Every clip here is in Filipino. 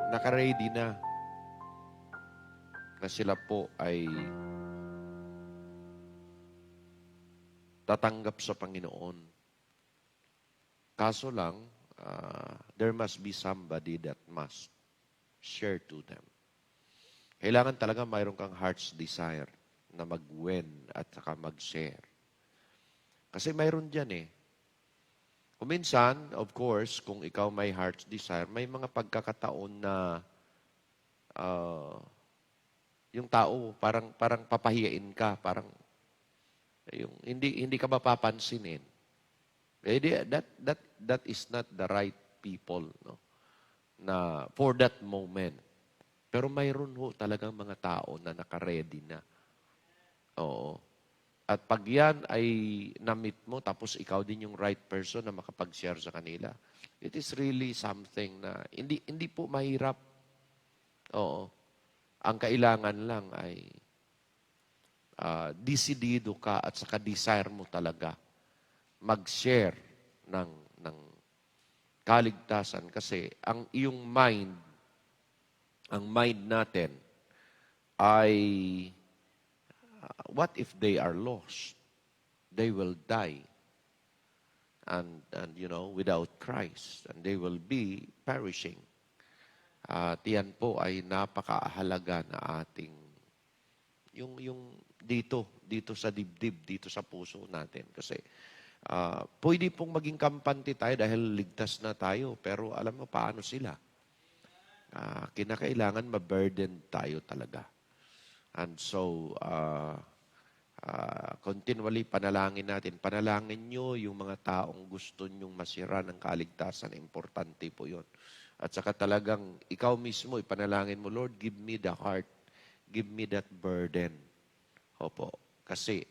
nakaready na sila po ay tatanggap sa Panginoon. Kaso lang, there must be somebody that must share to them. Kailangan talaga mayroon kang heart's desire na mag-win at saka mag-share. Kasi mayroon dyan eh. Kung minsan, of course, kung ikaw may heart's desire, may mga pagkakataon na yung tao parang papahiyain ka, parang yung hindi ka mapapansinin. That is not the right people, no? Na for that moment. Pero mayroon ho talagang mga tao na naka-ready na. Oo. At pag yan ay na-meet mo, tapos ikaw din yung right person na makapag-share sa kanila, it is really something na hindi po mahirap. Oo. Ang kailangan lang ay desidido ka at saka desire mo talaga mag-share ng kaligtasan. Kasi ang iyong mind, ang mind natin ay what if they are lost? They will die. And without Christ. And they will be perishing. At yan po ay napakahalaga na ating yung dito sa dibdib, dito sa puso natin. Kasi pwede pong maging kampante tayo dahil ligtas na tayo. Pero alam mo paano sila? Kinakailangan ma-burden tayo talaga. And so, continually panalangin natin. Panalangin nyo yung mga taong gusto nyong masira ng kaligtasan. Importante po yun. At saka talagang ikaw mismo, ipanalangin mo, Lord, give me the heart. Give me that burden. Opo. Kasi,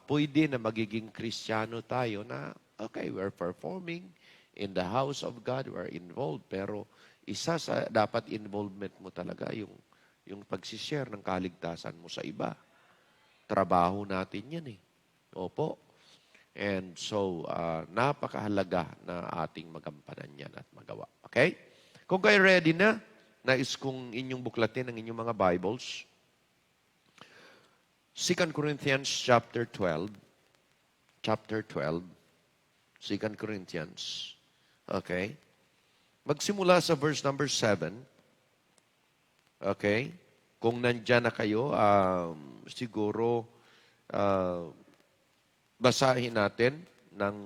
pwede na magiging Kristiyano tayo na, okay, we're performing in the house of God, we're involved. Pero, isa sa dapat involvement mo talaga yung pagsishare ng kaligtasan mo sa iba. Trabaho natin yan eh. Opo. And so, napakahalaga na ating magampanan yan at magawa. Okay? Kung kayo ready na, nais kong inyong buklatin ang inyong mga Bibles. 2 Corinthians chapter 12. Chapter 12. 2 Corinthians. Okay? Magsimula sa verse number 7. Okay? Kung nandyan na kayo, siguro basahin natin ng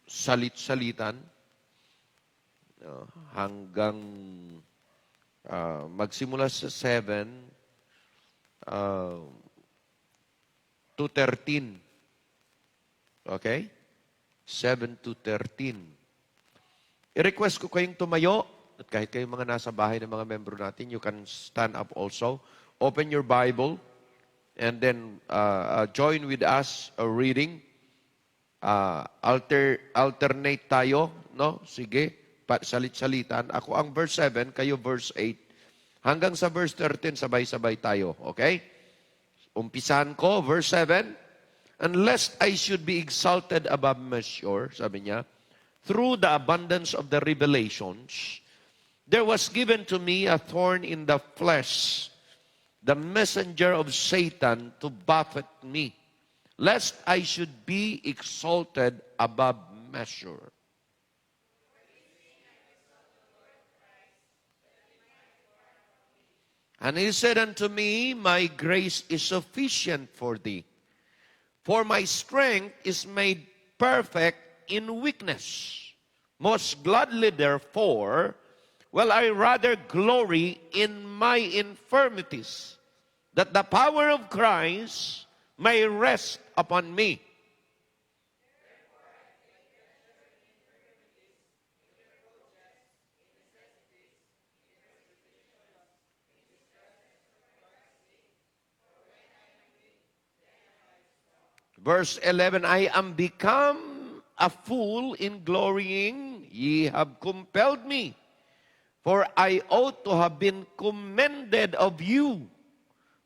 salit-salitan hanggang magsimula sa 7 to 13. Okay? 7 to 13. I-request ko kayong tumayo at kahit kayong mga nasa bahay ng mga membro natin, you can stand up also. Open your Bible and then join with us reading. Alternate tayo, no? Sige, salit-salitan. Ako ang verse 7, kayo verse 8. Hanggang sa verse 13, sabay-sabay tayo. Okay? Umpisahan ko, verse 7. Unless I should be exalted above measure, sabi niya, through the abundance of the revelations, there was given to me a thorn in the flesh, the messenger of Satan to buffet me, lest I should be exalted above measure. And he said unto me, my grace is sufficient for thee, for my strength is made perfect in weakness. Most gladly, therefore, will I rather glory in my infirmities, that the power of Christ may rest upon me. Verse 11, I am become a fool in glorying, ye have compelled me. For I ought to have been commended of you.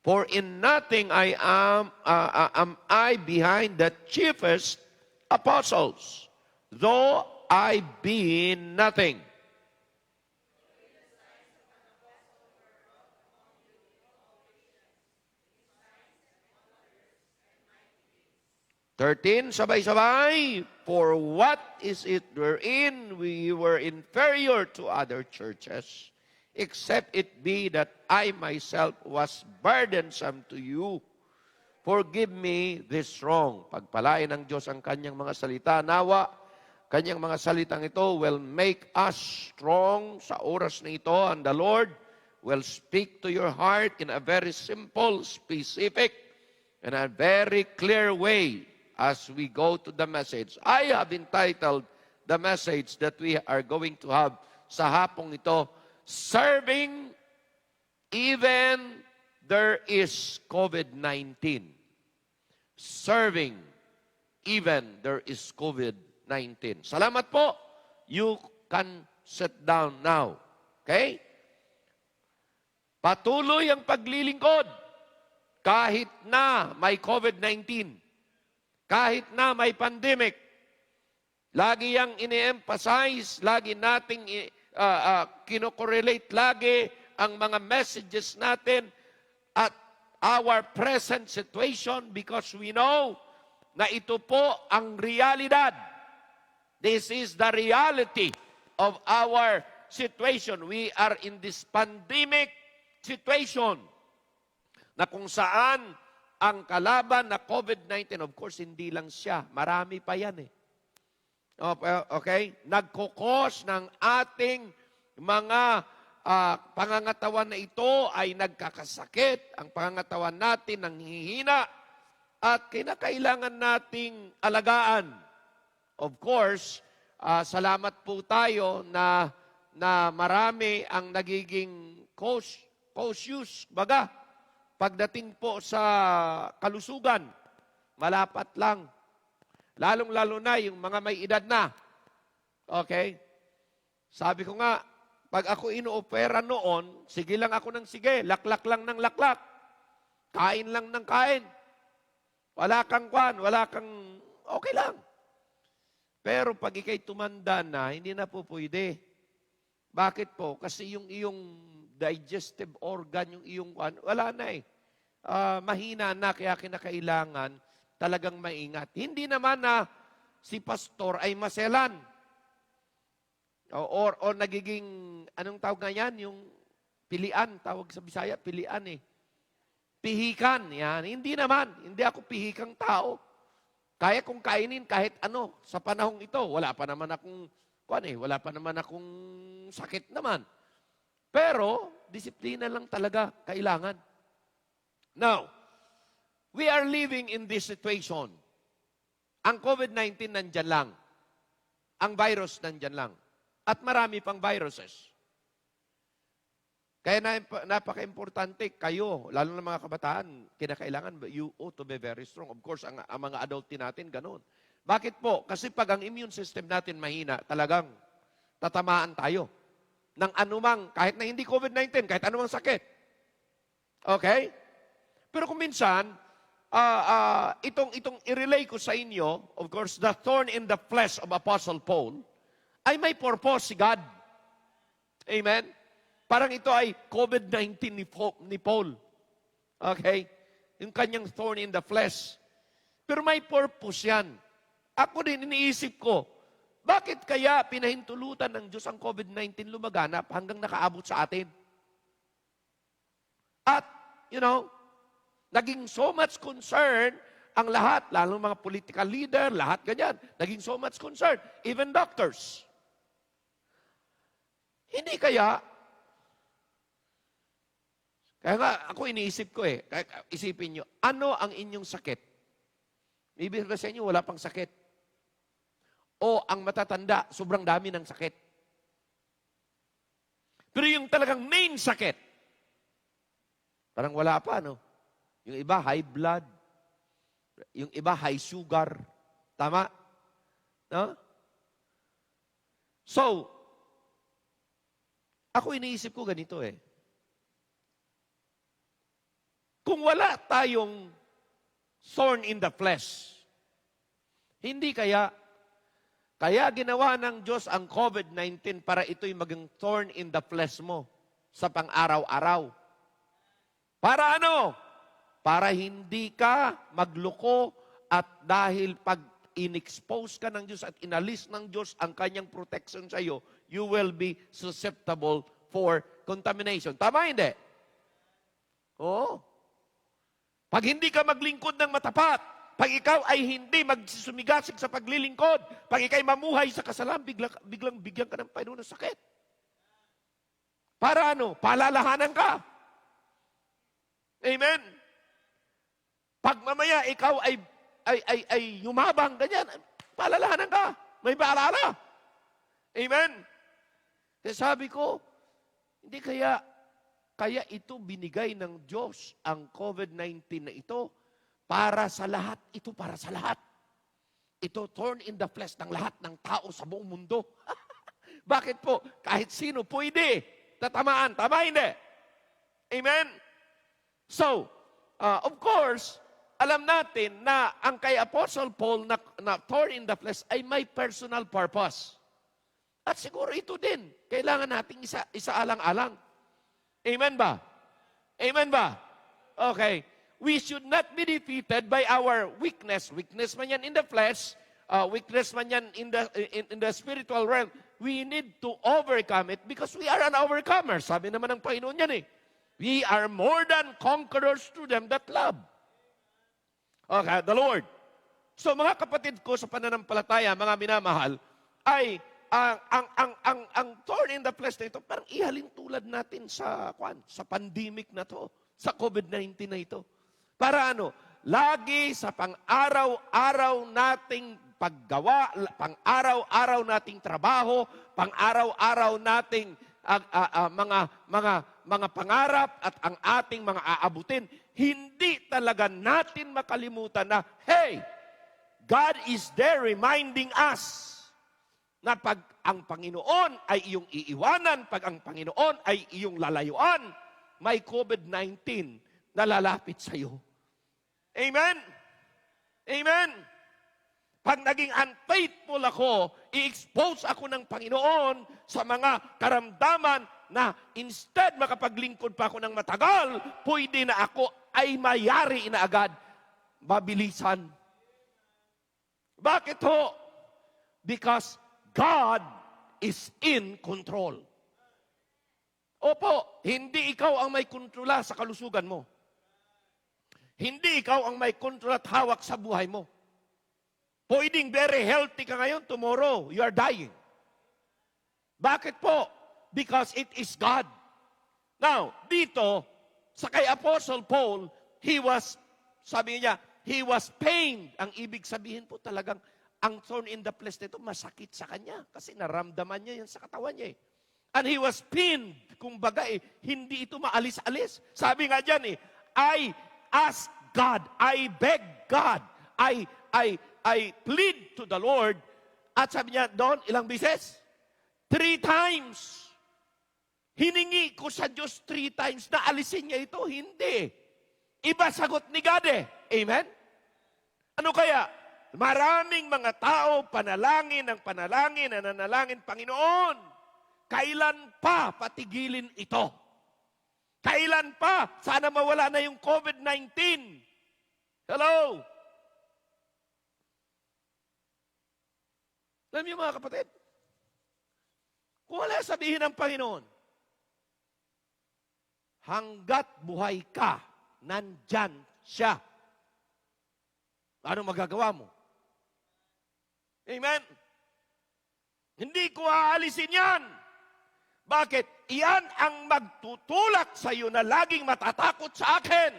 For in nothing am I behind the chiefest apostles, though I be nothing. 13, sabay-sabay. For what is it wherein we were inferior to other churches, except it be that I myself was burdensome to you. Forgive me this wrong. Pagpalain ng Diyos ang kanyang mga salita. Nawa, kanyang mga salitang ito will make us strong sa oras na ito. And the Lord will speak to your heart in a very simple, specific, and a very clear way as we go to the message. I have entitled the message that we are going to have sa hapong ito, Serving Even There is COVID-19. Serving even there is COVID-19. Salamat po. You can sit down now. Okay? Patuloy ang paglilingkod kahit na may COVID-19. Kahit na may pandemic. Lagi yang ini-emphasize, lagi nating kinokorelate lagi ang mga messages natin at our present situation because we know na ito po ang realidad. This is the reality of our situation. We are in this pandemic situation na kung saan ang kalaban na COVID-19, of course, hindi lang siya. Marami pa yan eh. Okay? Nagkukos ng ating mga pangangatawan na ito ay nagkakasakit, ang pangangatawan natin nanghihina, at kinakailangan nating alagaan. Of course, salamat po tayo na marami ang nagiging cautious, baga, pagdating po sa kalusugan, malapat lang. Lalong-lalo na yung mga may edad na. Okay? Sabi ko nga, pag ako inoopera noon, sige lang ako ng sige, laklak lang ng laklak. Kain lang ng kain. Wala kang kwan, wala kang, okay lang. Pero pag ikay tumanda na, hindi na po pwede. Bakit po? Kasi yung iyong digestive organ, yung iyong kwan, wala na eh. Mahina na, kaya kinakailangan talagang maingat. Hindi naman na si pastor ay maselan. O nagiging, anong tawag nga yan? Yung pilian, tawag sa Bisaya, pilian eh. Pihikan, yan. Hindi naman, hindi ako pihikang tao. Kaya kong kainin kahit ano sa panahong ito. Wala pa naman akong, wala pa naman akong sakit naman. Pero, disiplina lang talaga kailangan. Now, we are living in this situation. Ang COVID-19 nandyan lang. Ang virus nandyan lang. At marami pang viruses. Kaya napaka-importante kayo, lalo na mga kabataan, kinakailangan, you ought to be very strong. Of course, ang mga adult natin, ganun. Bakit po? Kasi pag ang immune system natin mahina, talagang tatamaan tayo ng anumang, kahit na hindi COVID-19, kahit anumang sakit. Okay? Pero kung minsan, itong i-relay ko sa inyo, of course, the thorn in the flesh of Apostle Paul, ay may purpose si God. Amen? Parang ito ay COVID-19 ni Paul. Okay? Yung kanyang thorn in the flesh. Pero may purpose yan. Ako din iniisip ko, bakit kaya pinahintulutan ng Diyos ang COVID-19 lumaganap hanggang nakaabot sa atin? At, naging so much concern ang lahat, lalo mga political leader, lahat ganyan, naging so much concern. Even doctors. Hindi kaya nga ako iniisip ko isipin nyo, ano ang inyong sakit? Ibig ba sa inyo, wala pang sakit? O ang matatanda, sobrang dami ng sakit? Pero yung talagang main sakit, parang wala pa, no? Yung iba, high blood. Yung iba, high sugar. Tama? No? So, ako iniisip ko ganito Kung wala tayong thorn in the flesh, hindi kaya ginawa ng Diyos ang COVID-19 para ito'y maging thorn in the flesh mo sa pang-araw-araw. Para ano? Para hindi ka magloko at dahil pag in-expose ka ng Diyos at inalis ng Diyos ang kanyang protection sa iyo, you will be susceptible for contamination. Tama hindi? Oo. Pag hindi ka maglingkod ng matapat, pag ikaw ay hindi magsumigasig sa paglilingkod, pag ikaw ay mamuhay sa kasalanan, biglang bigyan ka ng Panginoon ng sakit. Para ano? Palalahanan ka. Amen? Pag mamaya ikaw ay yumabang, ganyan, palalahanan ka. May paalala. Amen? Kaya sabi ko, hindi kaya ito binigay ng Diyos, ang COVID-19 na ito, para sa lahat. Ito para sa lahat. Ito thorn in the flesh ng lahat ng tao sa buong mundo. Bakit po? Kahit sino pwede tatamaan. Tama hindi? Amen? So, of course, alam natin na ang kay Apostle Paul na thorn in the flesh ay may personal purpose. At siguro ito din, kailangan nating isaalang-alang. Amen ba? Amen ba? Okay. We should not be defeated by our weakness. Weakness man yan in the flesh, weakness man yan in the spiritual realm. We need to overcome it because we are an overcomer. Sabi naman ng Panginoon yan eh. We are more than conquerors through them that love. Okay, the Lord. So mga kapatid ko sa pananampalataya, mga minamahal, ay ang thorn in the flesh na ito, parang ihalin tulad natin sa pandemic na to, sa COVID-19 na ito. Para ano? Lagi sa pang-araw-araw nating paggawa, pang-araw-araw nating trabaho, pang-araw-araw nating mga pangarap at ang ating mga aabutin, hindi talaga natin makalimutan na, hey, God is there reminding us na pag ang Panginoon ay iyong iiwanan, pag ang Panginoon ay iyong lalayuan, may COVID-19 na lalapit sa iyo. Amen? Amen? Pag naging unfaithful ako, i-expose ako ng Panginoon sa mga karamdaman na instead makapaglingkod pa ako ng matagal, pwede na ako ay mayari na agad. Mabilisan. Bakit ho? Because God is in control. Opo, hindi ikaw ang may kontrola sa kalusugan mo. Hindi ikaw ang may kontrol at hawak sa buhay mo. Pwedeng very healthy ka ngayon, tomorrow, you are dying. Bakit po? Because it is God. Now, dito, sa kay Apostle Paul, sabi niya, he was pained. Ang ibig sabihin po talagang, ang thorn in the flesh nito, masakit sa kanya. Kasi naramdaman niya yan sa katawan niya eh. And he was pinned. Kumbaga hindi ito maalis-alis. Sabi nga dyan I ask God, I beg God, I plead to the Lord. At sabi niya doon, ilang bises? 3 times. Hiningi ko sa Diyos 3 times na alisin niya ito. Hindi. Iba sagot ni God Amen? Ano kaya? Maraming mga tao panalangin, nananalangin, Panginoon, kailan pa patigilin ito? Kailan pa? Sana mawala na yung COVID-19. Hello? Alam niyo mga kapatid, kung wala sabihin ng Panginoon, hanggat buhay ka, nandyan siya. Ano magagawa mo? Amen? Hindi ko aalisin yan. Bakit? Iyan ang magtutulak sa iyo na laging matatakot sa akin.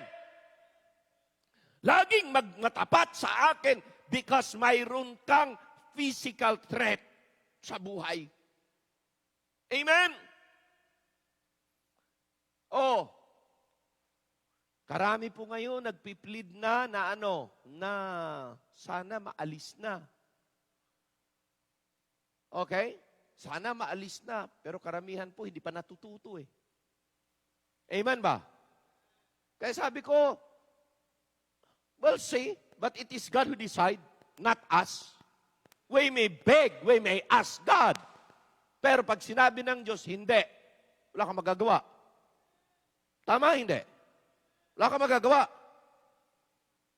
Laging magmatapat sa akin because mayroon kang physical threat sa buhay. Amen? Oh, karami po ngayon nagpiplead na sana maalis na. Okay? Sana maalis na, pero karamihan po hindi pa natututo Amen ba? Kaya sabi ko, we'll see, but it is God who decide, not us. We may beg, we may ask God. Pero pag sinabi ng Diyos, hindi. Wala kang magagawa. Tama, hindi? Wala kang magagawa.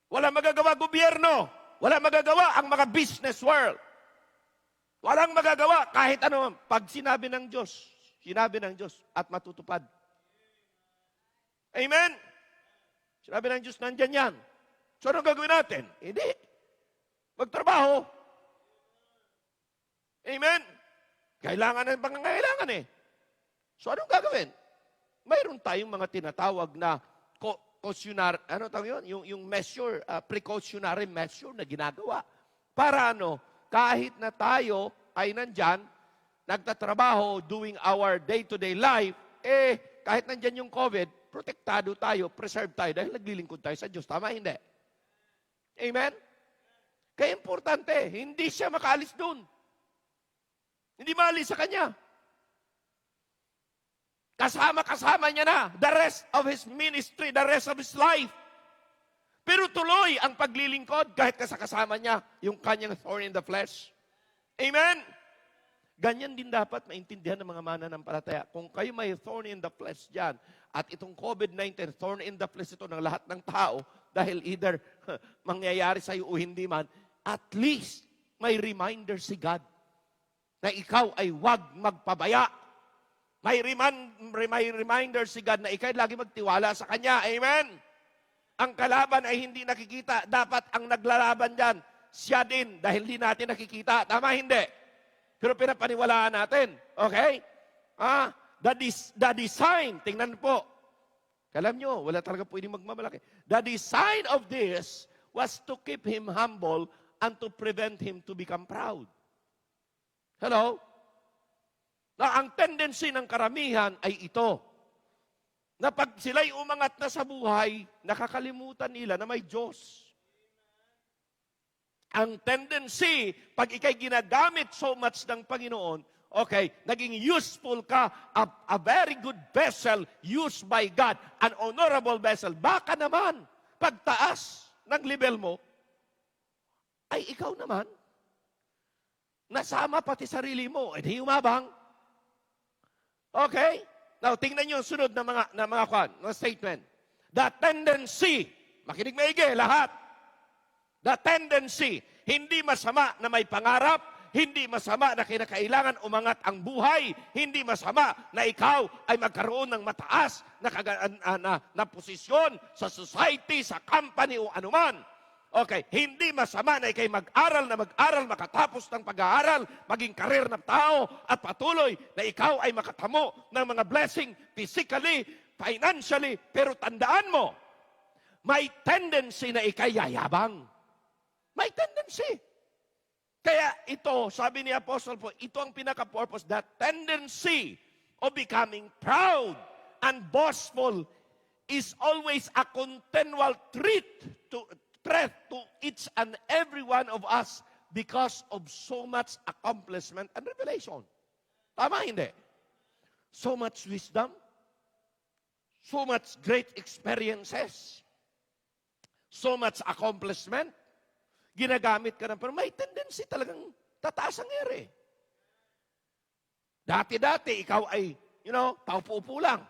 Wala magagawa gobyerno. Wala magagawa ang mga business world. Walang magagawa kahit ano. Pag sinabi ng Diyos at matutupad. Amen? Sinabi ng Diyos, nandyan yan. So, anong gagawin natin? Hindi. Magtrabaho. Amen? Kailangan ng pangangailangan eh. So, anong gagawin? Mayroon tayong mga tinatawag na cautionary, ano tawag yun? Yung measure, precautionary measure na ginagawa. Para kahit na tayo ay nandyan, nagtatrabaho, doing our day-to-day life, kahit nandyan yung COVID, protektado tayo, preserve tayo, dahil naglilingkod tayo sa Diyos. Tama, hindi? Amen? Kaya importante, hindi siya makaalis doon. Hindi maalis sa Kanya. Kasama-kasama niya na the rest of His ministry, the rest of His life. Pero tuloy ang paglilingkod kahit kasama niya yung Kanyang thorn in the flesh. Amen? Ganyan din dapat maintindihan ng mga mananampalataya. Kung kayo may thorn in the flesh dyan, at itong COVID-19, thorn in the flesh ito ng lahat ng tao, dahil either mangyayari sa iyo o hindi man, at least may reminder si God na ikaw ay huwag magpabaya. May reminder si God na ikaw lagi magtiwala sa Kanya. Amen? Ang kalaban ay hindi nakikita. Dapat ang naglalaban dyan, siya din, dahil hindi natin nakikita. Tama, hindi? Pero pinapaniwalaan natin. Okay? The design, tingnan po. Alam nyo, wala talaga pwedeng magmamalaki. The design of this was to keep him humble and to prevent him to become proud. Hello? Na ang tendency ng karamihan ay ito. Na pag sila'y umangat na sa buhay, nakakalimutan nila na may Diyos. Ang tendency, pag ikay ginagamit so much ng Panginoon, okay, naging useful ka, a very good vessel used by God, an honorable vessel. Baka naman, pagtaas ng level mo, ay ikaw naman, nasama pati sarili mo, di umabang. Okay? Now, tingnan nyo ang sunod na mga statement. The tendency, makinig maigi lahat. The tendency, hindi masama na may pangarap, hindi masama na kinakailangan umangat ang buhay, hindi masama na ikaw ay magkaroon ng mataas na posisyon sa society, sa company o anuman. Okay, hindi masama na ikay mag-aral, makatapos ng pag-aaral, maging karir na tao at patuloy na ikaw ay makatamo ng mga blessing physically, financially, pero tandaan mo, may tendency na ikay yayabang. May tendency. Kaya ito, sabi ni Apostle Paul, ito ang pinaka-purpose, that tendency of becoming proud and boastful is always a continual threat to each and every one of us because of so much accomplishment and revelation. Tama, hindi? So much wisdom, so much great experiences, so much accomplishment, ginagamit ka ng, pero may tendency talagang tataas ang ere. Dati-dati, ikaw ay, paupo-upo lang.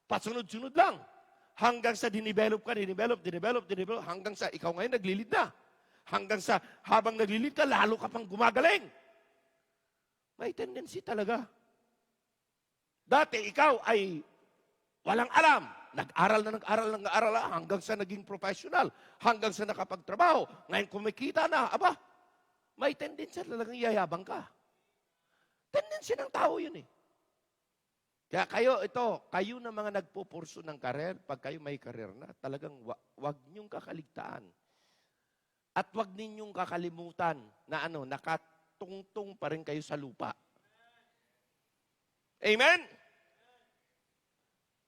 Pasunod-sunod lang. Hanggang sa dinevelop ka, dinevelop, hanggang sa ikaw ngayon naglilid na. Hanggang sa habang naglilid ka, lalo ka pang gumagaling. May tendency talaga. Dati, ikaw ay walang alam. Nag-aral hanggang sa naging professional, hanggang sa nakapagtrabaho. Ngayon kumikita na, may tendency talagang yayabang ka. Tendency ng tao yun eh. Kaya kayo na mga nagpupurso ng karir, pag kayo may karir na, talagang wag niyong kakaligtaan. At wag ninyong kakalimutan na nakatungtong pa rin kayo sa lupa. Amen?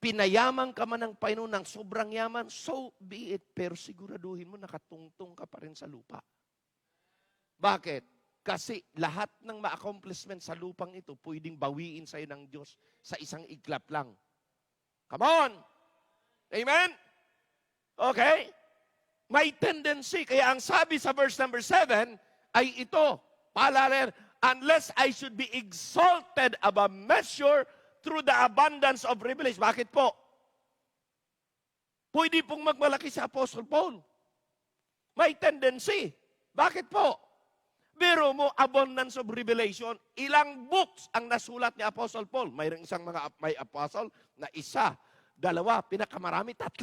Pinayaman ka man ng Panginoon ng sobrang yaman, so be it. Pero siguraduhin mo, nakatungtong ka pa rin sa lupa. Bakit? Kasi lahat ng ma-accomplishment sa lupang ito, pwedeng bawiin sa'yo ng Diyos sa isang iglap lang. Come on! Amen? Okay? May tendency. Kaya ang sabi sa verse number 7 ay ito, paalala, unless I should be exalted above measure through the abundance of revelation. Bakit po? Pwede pong magmalaki si Apostle Paul. May tendency. Bakit po? Biro mo, abundance of revelation. Ilang books ang nasulat ni Apostle Paul? Mayroong isang may apostle na isa, dalawa, pinakamarami, 3.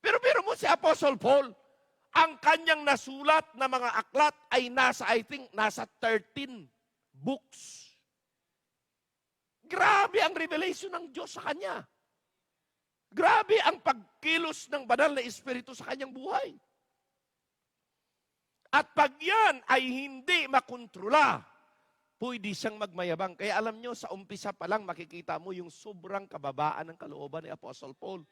Pero biro mo si Apostle Paul, ang kanyang nasulat na mga aklat ay nasa 13 books. Grabe ang revelation ng Diyos sa kanya. Grabe ang pagkilos ng banal na Espiritu sa kanyang buhay. At pag yan ay hindi makontrola, pwede siyang magmayabang. Kaya alam nyo, sa umpisa pa lang makikita mo yung sobrang kababaan ng kalooban ni Apostle Paul.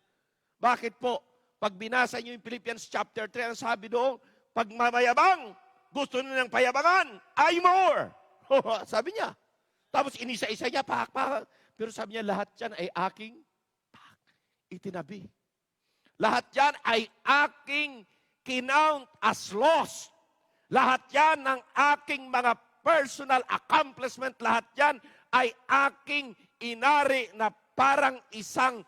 Bakit po? Pag binasa nyo yung Philippians chapter 3, ang sabi doon, pag mamayabang, gusto nyo ng payabangan, ay more. Sabi niya. Tapos inisa-isa niya, pahak-pahak. Pero sabi niya, lahat yan ay aking itinabi. Lahat yan ay aking kinount as lost. Lahat yan ng aking mga personal accomplishment. Lahat yan ay aking inari na parang isang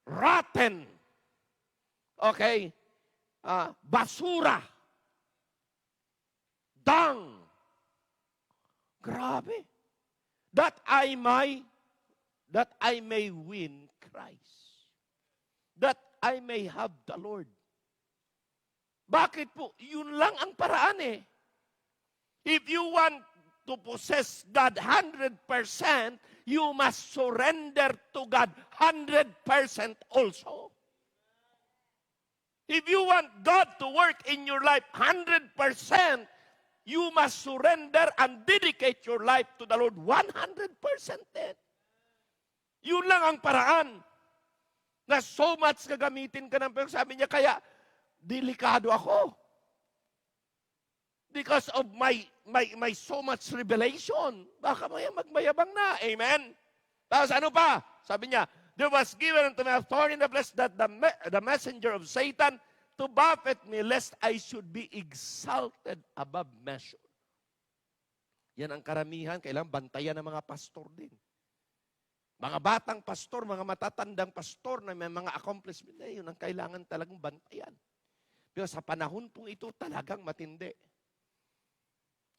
rotten. Okay? Basura. Dung. Grabe. That I may win Christ. That I may have the Lord. Bakit po? Yun lang ang paraan eh. If you want to possess God 100%, you must surrender to God 100% also. If you want God to work in your life 100%, you must surrender and dedicate your life to the Lord 100% then. Yun lang ang paraan na so much gagamitin ka ng pero sabi niya, kaya delikado ako. Because of my so much revelation. Baka magmayabang na. Amen? Tapos ano pa? Sabi niya, there was given unto me a thorn in the flesh that the messenger of Satan to buffet me lest I should be exalted above measure. Yan ang karamihan. Kailangan bantayan ng mga pastor din. Mga batang pastor, mga matatandang pastor na may mga accomplishment na yun ang kailangan talagang bantayan. Pero sa panahon pong ito talagang matindi.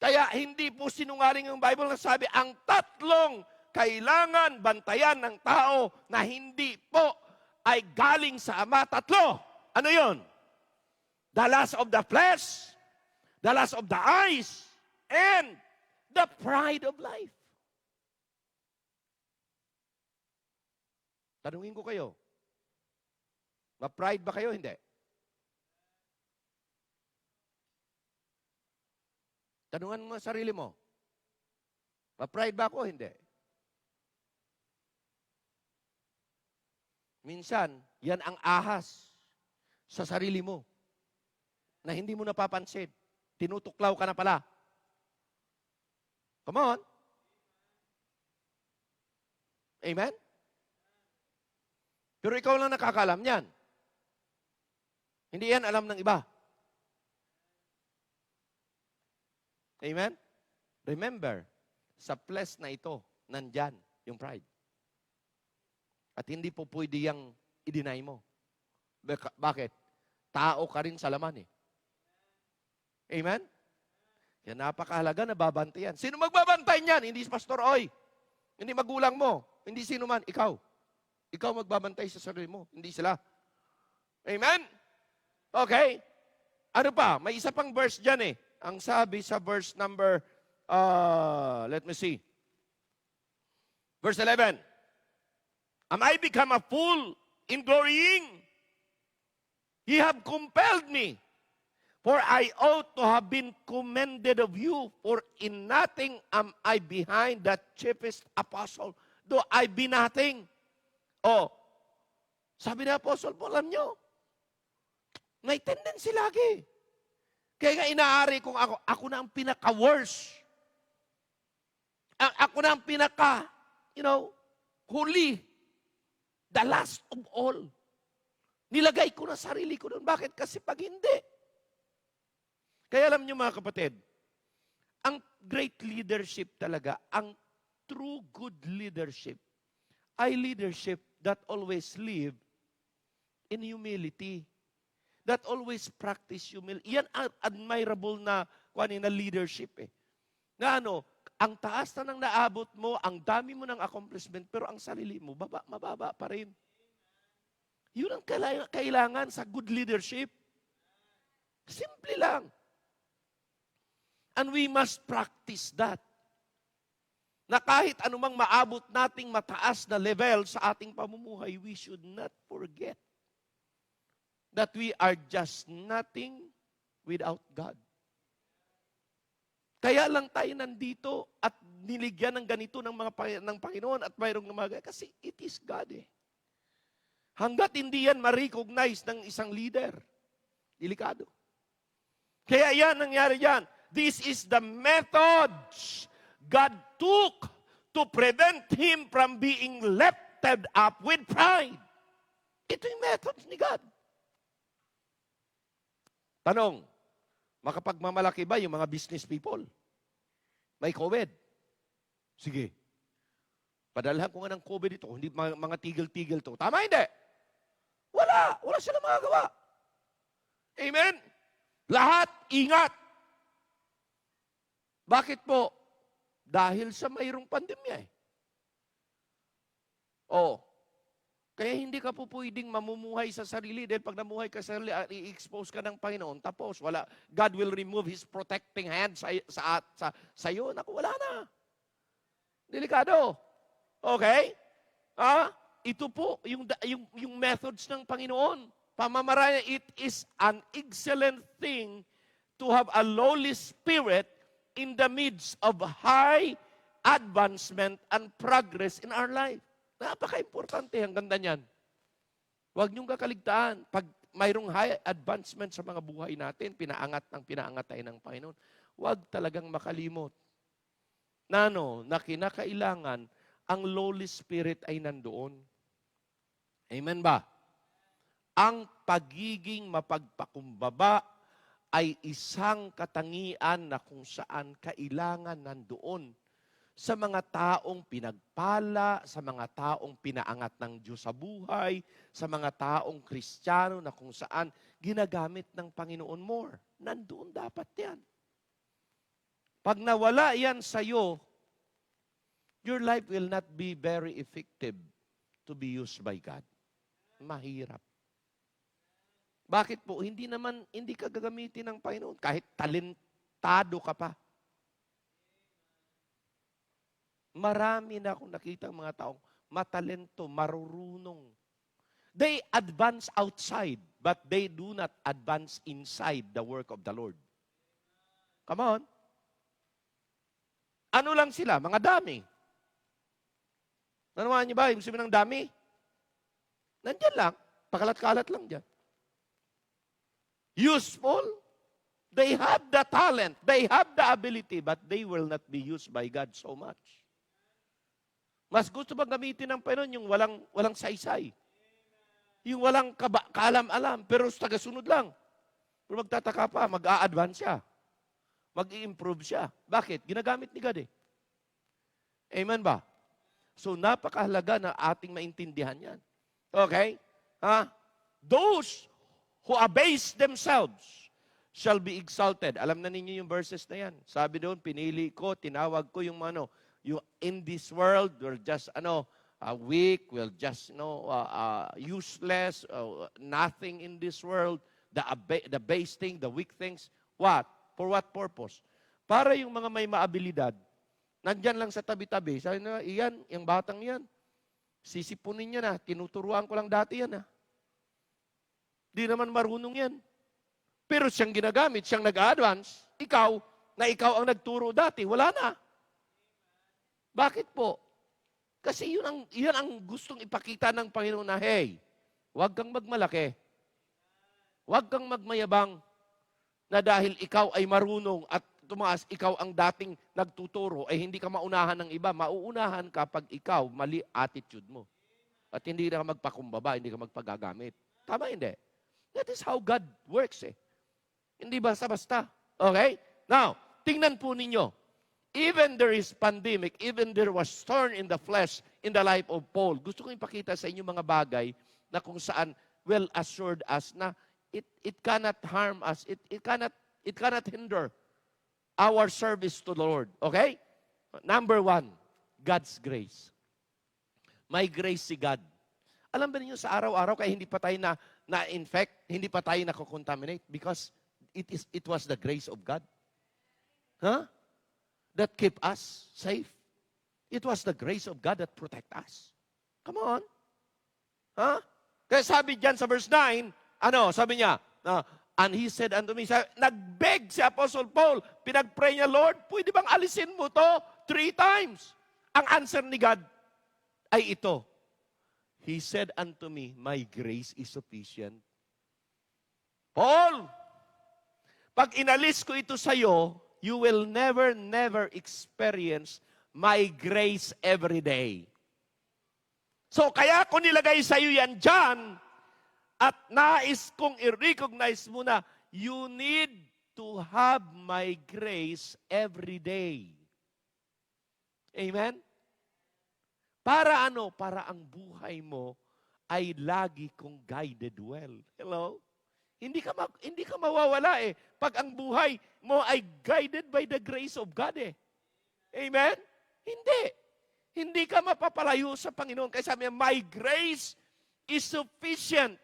Kaya hindi po sinungaling yung Bible na sabi, ang tatlong kailangan bantayan ng tao na hindi po ay galing sa Ama. 3. Ano yon? The lust of the flesh, the lust of the eyes, and the pride of life. Tanungin ko kayo, ma-pride ba kayo? Hindi. Tanungan mo sarili mo, ma-pride ba ako? Hindi. Minsan, yan ang ahas sa sarili mo na hindi mo napapansin. Tinutuklaw ka na pala. Come on. Amen? Pero ikaw lang nakakaalam niyan. Hindi yan alam ng iba. Amen? Remember, sa flesh na ito, nandyan yung pride. At hindi po pwede yung i-deny mo. Bakit? Tao ka rin sa laman eh. Amen? Kaya napakahalaga na babantayan. Sino magbabantay niyan? Hindi si Pastor Oy. Hindi magulang mo. Hindi sino man. Ikaw. Ikaw magbabantay sa sarili mo. Hindi sila. Amen? Okay. Ano pa? May isa pang verse dyan eh. Ang sabi sa verse number, let me see. Verse 11. Am I become a fool in glorying? Ye have compelled me. For I ought to have been commended of you, for in nothing am I behind the chiefest apostle, though I be nothing. Oh, sabi na Apostle Paul, alam nyo, may tendency lagi. Kaya nga inaari kung ako na ang pinaka-worst. Ako na ang pinaka, huli. The last of all. Nilagay ko na sarili ko doon. Bakit? Kasi pag hindi. Kaya alam nyo mga kapatid, ang great leadership talaga, ang true good leadership, ay leadership that always live in humility. that always practice humility. Yan ang admirable na leadership eh. Na ano, ang taas na ng naabot mo, ang dami mo ng accomplishment, pero ang sarili mo, mababa pa rin. Yun ang kailangan sa good leadership. Simple lang. And we must practice that. Na kahit anumang maabot nating mataas na level sa ating pamumuhay, we should not forget that we are just nothing without God. Kaya lang tayo nandito at niligyan ng ganito ng Panginoon at mayroong namagay kasi it is God eh. Hanggat hindi yan ma-recognize ng isang leader, delikado. Kaya yan, nangyari yan. This is the methods God took to prevent him from being lifted up with pride. Ito yung methods ni God. Tanong, makapagmamalaki ba yung mga business people? May COVID. Sige. Padalhan ko nga ng COVID ito, hindi mga tigil-tigil to. Tama hindi? Wala. Wala silang magagawa. Amen? Lahat, ingat. Bakit po? Dahil sa mayroong pandemya eh. Kaya hindi ka po pwedeng mamumuhay sa sarili dahil pag namuhay ka sa sarili, i-expose ka ng Panginoon, tapos wala, God will remove His protecting hand sa iyo. Naku, wala na. Delikado. Okay? Ito po, yung methods ng Panginoon. Pamamaraan, it is an excellent thing to have a lowly spirit in the midst of high advancement and progress in our life. Napaka-importante ang ganda niyan. Huwag niyong kakaligtaan. Pag mayroong high advancement sa mga buhay natin, pinaangat tayo ng Panginoon, huwag talagang makalimot na kinakailangan ang lowly spirit ay nandoon. Amen ba? Ang pagiging mapagpakumbaba ay isang katangian na kung saan kailangan nandoon sa mga taong pinagpala, sa mga taong pinaangat ng Diyos sa buhay, sa mga taong Kristiyano na kung saan ginagamit ng Panginoon more. Nandoon dapat yan. Pag nawala yan sa'yo, your life will not be very effective to be used by God. Mahirap. Bakit po? Hindi ka gagamitin ng Panginoon. Kahit talentado ka pa. Marami na akong nakita mga taong matalento, marurunong. They advance outside, but they do not advance inside the work of the Lord. Come on. Ano lang sila? Mga dami. Nanawahan niyo ba? Ibig sabihin ng dami? Nandyan lang. Pakalat-kalat lang dyan. Useful. They have the talent. They have the ability, but they will not be used by God so much. Mas gusto bang gamitin ng Panginoon yung walang saysay? Yung walang kaalam-alam, pero tagasunod lang. Pero magtataka pa, mag-a-advance siya. Mag-i-improve siya. Bakit? Ginagamit ni God eh. Amen ba? So, napakahalaga na ating maintindihan yan. Okay? Those who abase themselves shall be exalted. Alam na ninyo yung verses na yan. Sabi doon, pinili ko, tinawag ko yung yung in this world, we're just, weak, we're just, useless, nothing in this world, the base thing, the weak things. What? For what purpose? Para yung mga may maabilidad, nandyan lang sa tabi-tabi, sabi na, iyan, yung batang yan, sisipunin niya na, tinuturuan ko lang dati yan. Di naman marunong yan. Pero siyang ginagamit, siyang nag-advance, ikaw ang nagturo dati, wala na. Bakit po? Kasi yun ang gustong ipakita ng Panginoon na, hey, huwag kang magmalaki. Huwag kang magmayabang na dahil ikaw ay marunong at tumaas, ikaw ang dating nagtuturo, ay hindi ka maunahan ng iba. Mauunahan ka pag ikaw, mali attitude mo. At hindi ka magpakumbaba, hindi ka magpagagamit. Tama hindi? That is how God works eh. Hindi basta-basta. Okay? Now, tingnan po ninyo. Even there is pandemic, even there was thorn in the flesh in the life of Paul. Gusto kong ipakita sa inyo mga bagay na kung saan well assured us na it cannot harm us. It cannot hinder our service to the Lord. Okay? Number 1, God's grace. May grace si God. Alam ba niyo sa araw-araw kaya hindi pa tayo na-infect, hindi pa tayo nako-contaminate because it was the grace of God. Huh? That keep us safe. It was the grace of God that protect us. Come on. Huh? Kaya sabi diyan sa verse 9, sabi niya, and he said unto me, nagbeg si Apostle Paul, pinagpray niya, Lord, pwede bang alisin mo to 3 times? Ang answer ni God ay ito. He said unto me, my grace is sufficient. Paul, pag inalis ko ito sa iyo, you will never experience my grace every day. So, kaya ko nilagay sa iyo yan dyan, at nais kong i-recognize mo na, you need to have my grace every day. Amen? Para ano? Para ang buhay mo ay lagi kong guided well. Hello? Hindi ka mawawala eh. Pag ang buhay mo ay guided by the grace of God eh. Amen? Hindi. Hindi ka mapapalayo sa Panginoon. Kaya sabi niya, my grace is sufficient.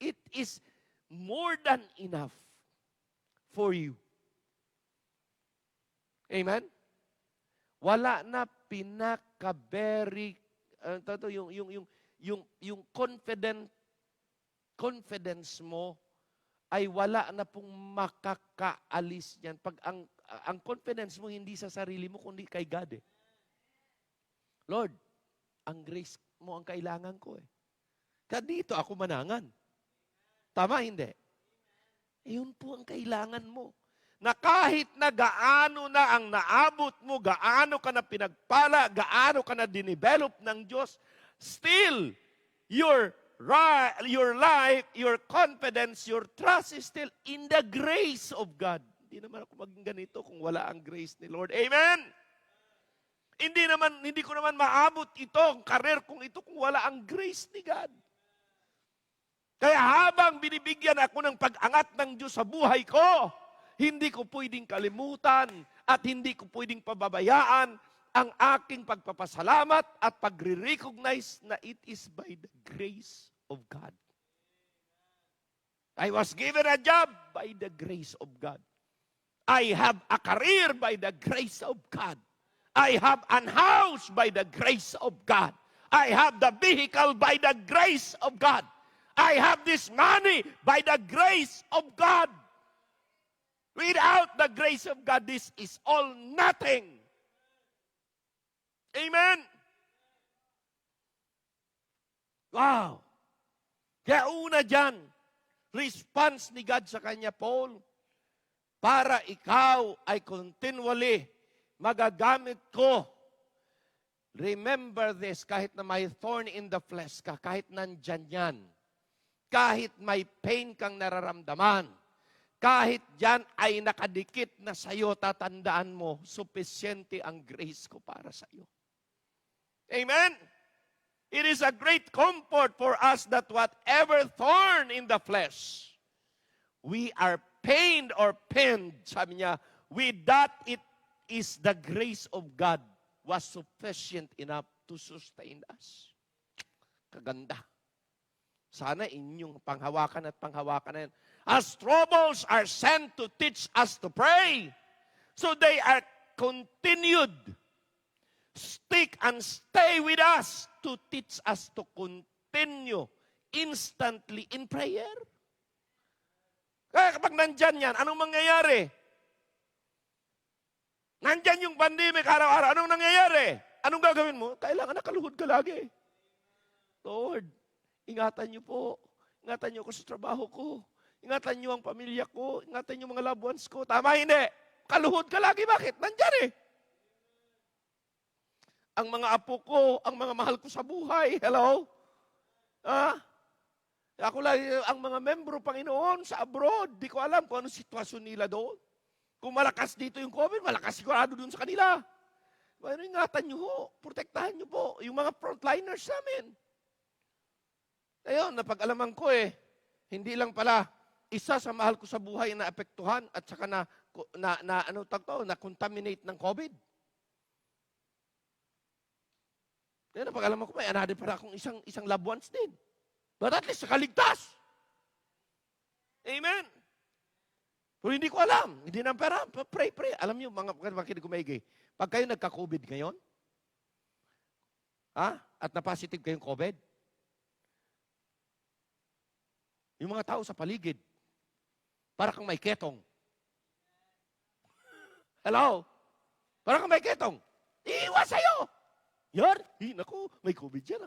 It is more than enough for you. Amen? Wala na yung confidence mo ay wala na pong makakaalis niyan. Pag ang confidence mo hindi sa sarili mo, kundi kay God eh. Lord, ang grace mo ang kailangan ko eh. Kaya dito ako manangan. Tama, hindi? Yun po ang kailangan mo. Na kahit na gaano na ang naabot mo, gaano ka na pinagpala, gaano ka na dinevelop ng Diyos, still, your life, your confidence, your trust is still in the grace of God. Hindi naman ako maging ganito kung wala ang grace ni Lord. Amen? Hindi ko naman maabot ito, ang career kong ito, kung wala ang grace ni God. Kaya habang binibigyan ako ng pag-angat ng Diyos sa buhay ko, hindi ko pwedeng kalimutan at hindi ko pwedeng pababayaan ang aking pagpapasalamat at pagre-recognize na it is by the grace of God. I was given a job by the grace of God. I have a career by the grace of God. I have an house by the grace of God. I have the vehicle by the grace of God. I have this money by the grace of God. Without the grace of God, this is all nothing. Amen? Wow! Kaya una dyan, response ni God sa kanya, Paul, para ikaw ay continually magagamit ko. Remember this, kahit na may thorn in the flesh ka, kahit nandyan yan, kahit may pain kang nararamdaman, kahit dyan ay nakadikit na sa'yo, tatandaan mo, sufisyente ang grace ko para sa'yo. Amen? It is a great comfort for us that whatever thorn in the flesh, we are pained or pinned, sabi niya, with that it is the grace of God was sufficient enough to sustain us. Kaganda. Sana inyong panghawakan at panghawakan na yan. As troubles are sent to teach us to pray, so they are continued. Stick and stay with us to teach us to continue instantly in prayer. Kaya kapag nandyan yan, anong mangyayari? Nandyan yung pandemic araw-araw, anong nangyayari? Anong gagawin mo? Kailangan nakaluhod ka lagi. Lord, ingatan niyo po. Ingatan niyo ako sa trabaho ko. Ingatan niyo ang pamilya ko. Ingatan niyo mga loved ones ko. Tama, hindi. Kaluhod ka lagi. Bakit? Nandyan eh. Ang mga apo ko, ang mga mahal ko sa buhay. Hello? Ako lang, ang mga membro, Panginoon, sa abroad, di ko alam kung anong sitwasyon nila doon. Kung malakas dito yung COVID, malakas sigurado doon sa kanila. Ingatan niyo ho. Protektahan niyo po. Yung mga frontliners namin. Ayun, napag-alaman ko hindi lang pala isa sa mahal ko sa buhay na apektuhan at saka na contaminate ng COVID. Yan ang pag-alam ko, may another para akong isang loved ones din. But at least, nakaligtas. Amen. Pero hindi ko alam. Hindi na pera. Pray. Alam niyo, mga kinig ko maigi, pag kayo nagka-COVID ngayon, at na-positive kayong COVID, yung mga tao sa paligid, para kang may ketong. Hello? Para kang may ketong. Iiwas sa'yo. Yan. Naku, may COVID yan.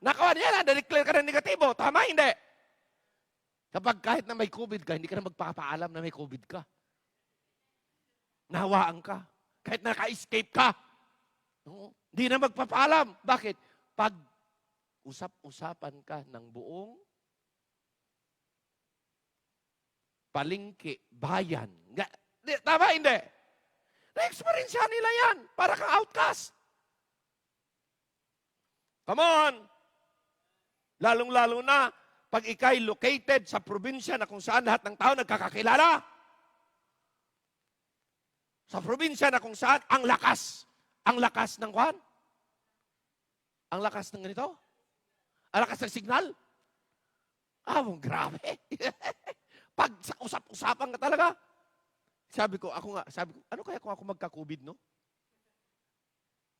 Nakawan yan, na-declare ka ng negatibo. Tama, hindi. Kapag kahit na may COVID ka, hindi ka na magpapaalam na may COVID ka. Nahawaan ka. Kahit naka-escape ka. No? Hindi na magpapaalam. Bakit? Pag usap-usapan ka ng buong palengke, bayan. Tama, hindi. Na-experience nila yan. Para kang outcast. Come on! Lalong-lalo na, pag ikay located sa probinsya na kung saan lahat ng tao nagkakakilala. Sa probinsya na kung saan ang lakas ng kwan? Ang lakas ng ganito? Ang lakas ng signal? Grabe. Pag usap-usapan ka talaga. Sabi ko, ano kaya kung ako magka-COVID, no?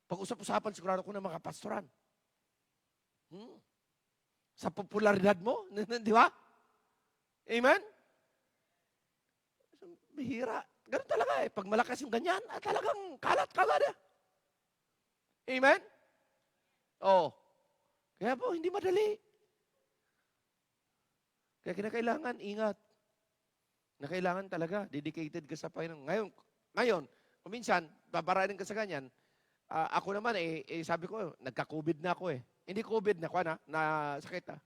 Pag usap-usapan, sigurado ko na makapastoran. Sa popularidad mo, di ba? Amen? Bihira. Ganun talaga eh. Pag malakas yung ganyan, talagang kalat ka agad eh. Amen? Kaya po, hindi madali. Kaya kinakailangan, ingat. Na kailangan talaga, dedicated ka sa Panginoon. Ngayon, kung minsan, babaranin ka sa ganyan, ako naman sabi ko, nagka-COVID na ako eh. Hindi COVID na, na sakit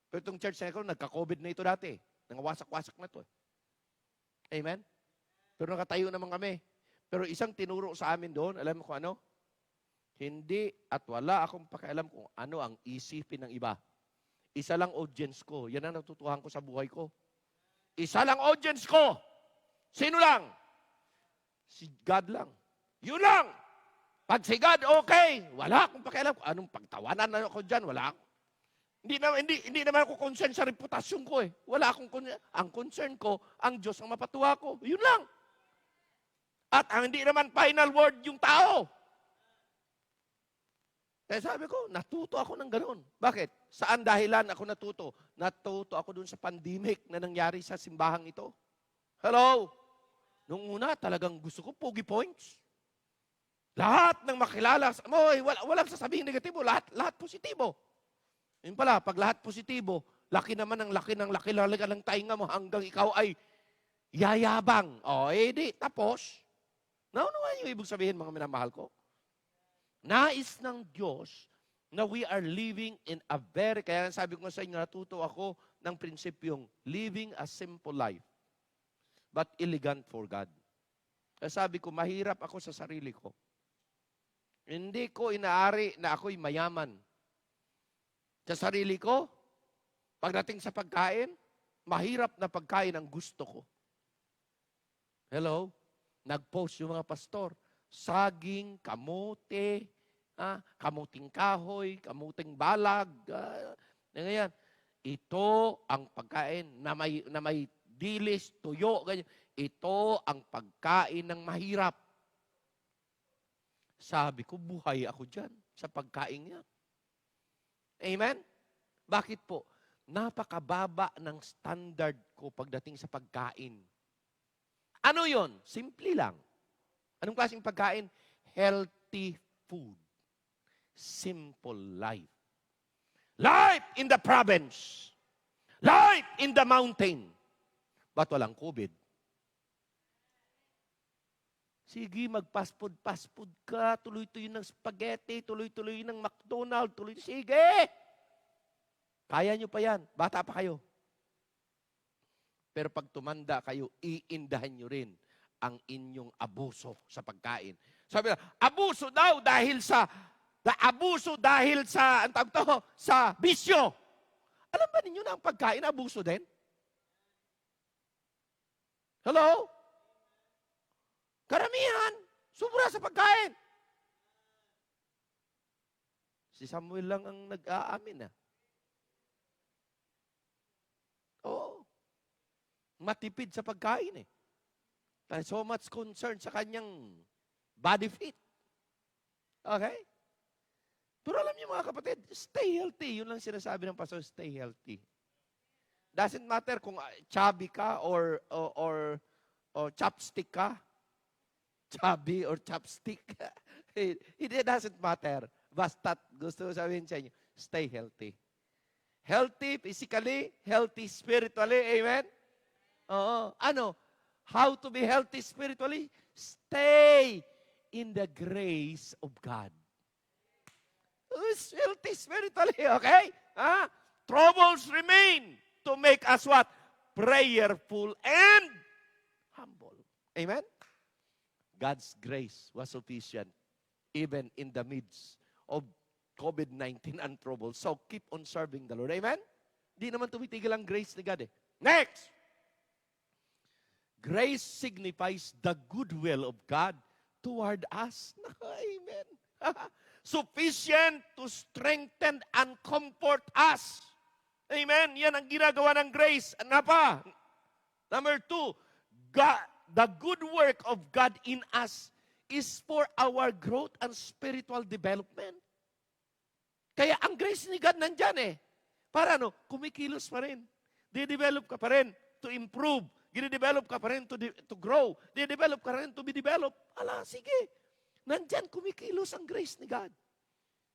Pero itong church na ito, nagka-COVID na ito dati. Nangawasak-wasak na ito. Amen? Pero nakatayo naman kami. Pero isang tinuro sa amin doon, alam mo kung ano? Hindi at wala akong pakialam kung ano ang isipin ng iba. Isa lang audience ko. Yan ang natutuhan ko sa buhay ko. Isa lang audience ko. Sino lang? Si God lang. Yun lang. Pag si God, okay. Wala akong pakialam kung anong pagtawanan na ako dyan. Wala akong. Hindi naman ako concern sa reputasyon ko eh. Wala akong concern. Ang concern ko, ang Diyos ang mapatuwa ko. Yun lang. At hindi naman final word yung tao. Kaya sabi ko, natuto ako ng ganun. Bakit? Saan dahilan ako natuto? Natuto ako dun sa pandemic na nangyari sa simbahang ito. Hello? Nung una, talagang gusto ko pogi points. Lahat ng makilala mo, walang sasabihin negatibo, lahat positibo. Yun pala, pag lahat positibo, laki naman ng laki ng tainga mo hanggang ikaw ay yayabang. Tapos, naunawa yung ibig sabihin, mga minamahal ko. Nais ng Diyos na we are living in a kaya sabi ko nga sa inyo, natuto ako ng prinsipyong living a simple life, but elegant for God. Kaya sabi ko, mahirap ako sa sarili ko. Hindi ko inaari na ako'y mayaman. Sa sarili ko, pagdating sa pagkain, mahirap na pagkain ang gusto ko. Hello? Nag-post yung mga pastor. Saging, kamote, kamuting kahoy, kamuting balag. Ganyan. Ito ang pagkain na may dilis, tuyo, ganyan. Ito ang pagkain ng mahirap. Sabi ko, buhay ako dyan sa pagkain niya. Amen? Bakit po? Napakababa ng standard ko pagdating sa pagkain. Ano yon? Simple lang. Anong klaseng pagkain? Healthy food. Simple life. Life in the province. Life in the mountain. Ba't walang COVID? Sige, mag-fast food ka, tuloy-tuloy ng spaghetti, tuloy-tuloy ng McDonald's, sige! Kaya nyo pa yan, bata pa kayo. Pero pag tumanda kayo, iindahan nyo rin ang inyong abuso sa pagkain. Sabi na, abuso dahil sa bisyo. Alam ba ninyo na ang pagkain, abuso din? Hello? Karamihan, sobra sa pagkain. Si Samuel lang ang nag-aamin. Oo. Matipid sa pagkain eh. Dahil so much concern sa kanyang body fit. Okay? Pero alam niyo mga kapatid, stay healthy. Yun lang sinasabi ng pastor, stay healthy. Doesn't matter kung chubby ka or chopstick ka. Chubby or chopstick. It doesn't matter. Basta gusto ko sabihin sa inyo, stay healthy. Healthy physically, healthy spiritually. Amen? Oo. Ano? How to be healthy spiritually? Stay in the grace of God. Healthy spiritually, okay? Troubles remain to make us what? Prayerful and humble. Amen? God's grace was sufficient even in the midst of COVID-19 and trouble. So, keep on serving the Lord. Amen? Di naman tumitigil ang grace ni God eh. Next! Grace signifies the goodwill of God toward us. Amen. Sufficient to strengthen and comfort us. Amen. Yan ang ginagawa ng grace. Ano pa? Number 2, the good work of God in us is for our growth and spiritual development. Kaya ang grace ni God nandyan eh. Para kumikilos pa rin. Di-develop ka pa rin to improve. Gine-develop ka pa rin to grow. Di-develop ka rin to be developed. Ala, sige. Nandyan kumikilos ang grace ni God.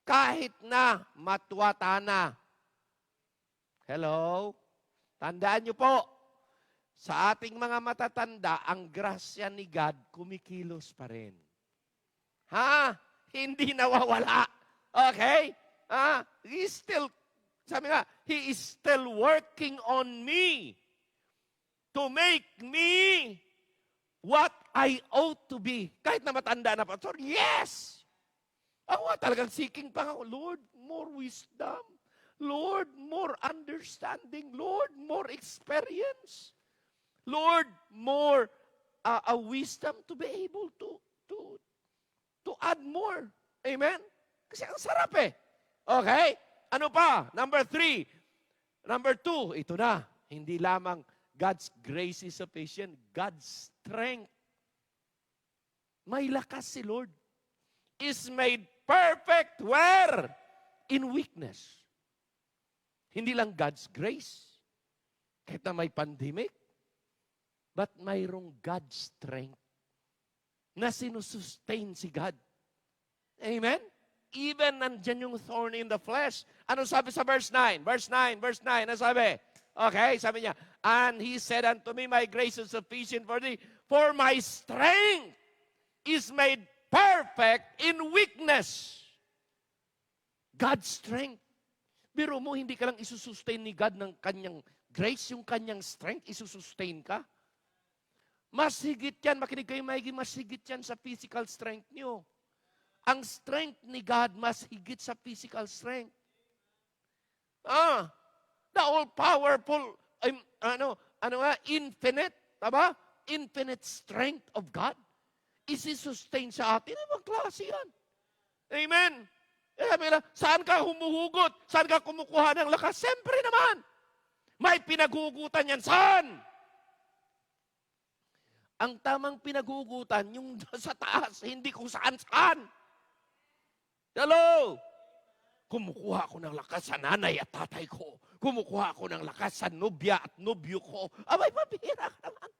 Kahit na matwata na. Hello? Tandaan niyo po, sa ating mga matatanda, ang grasya ni God kumikilos pa rin. Hindi nawawala. Okay? He is still, sabi nga, He is still working on me to make me what I ought to be. Kahit na matanda na, Pastor, yes! Ako talagang seeking pa nga, Lord, more wisdom. Lord, more understanding. Lord, more experience. Lord, more a wisdom to be able to add more. Amen? Kasi ang sarap eh. Okay? Ano pa? Number 3. Number 2, ito na. Hindi lamang God's grace is sufficient. God's strength. May lakas si Lord. Is made perfect where? In weakness. Hindi lang God's grace. Kahit na may pandemic. But mayroong God's strength na sinusustain si God. Amen? Even nandyan yung thorn in the flesh. Ano sabi sa verse 9? Verse 9. Ano sabi? Okay, sabi niya, and He said unto me, my grace is sufficient for thee, for my strength is made perfect in weakness. God's strength. Biro mo, hindi ka lang isusustain ni God ng kanyang grace, yung kanyang strength, isusustain ka. Mas higit yan, makinig kayo maigi, mas higit yan sa physical strength nyo. Ang strength ni God, mas higit sa physical strength. The all-powerful, infinite, taba? Infinite strength of God. Isi-sustain sa atin. Ibang klase yan. Amen. Saan ka humuhugot? Saan ka kumukuha ng lakas? Siyempre naman. May pinaghugutan yan. Saan? Ang tamang pinaghugutan, yung sa taas, hindi kung saan-saan. Hello? Kumukuha ako ng lakas sa nanay at tatay ko. Kumukuha ako ng lakas sa nobya at nobyo ko. Abay, mabihira ka naman.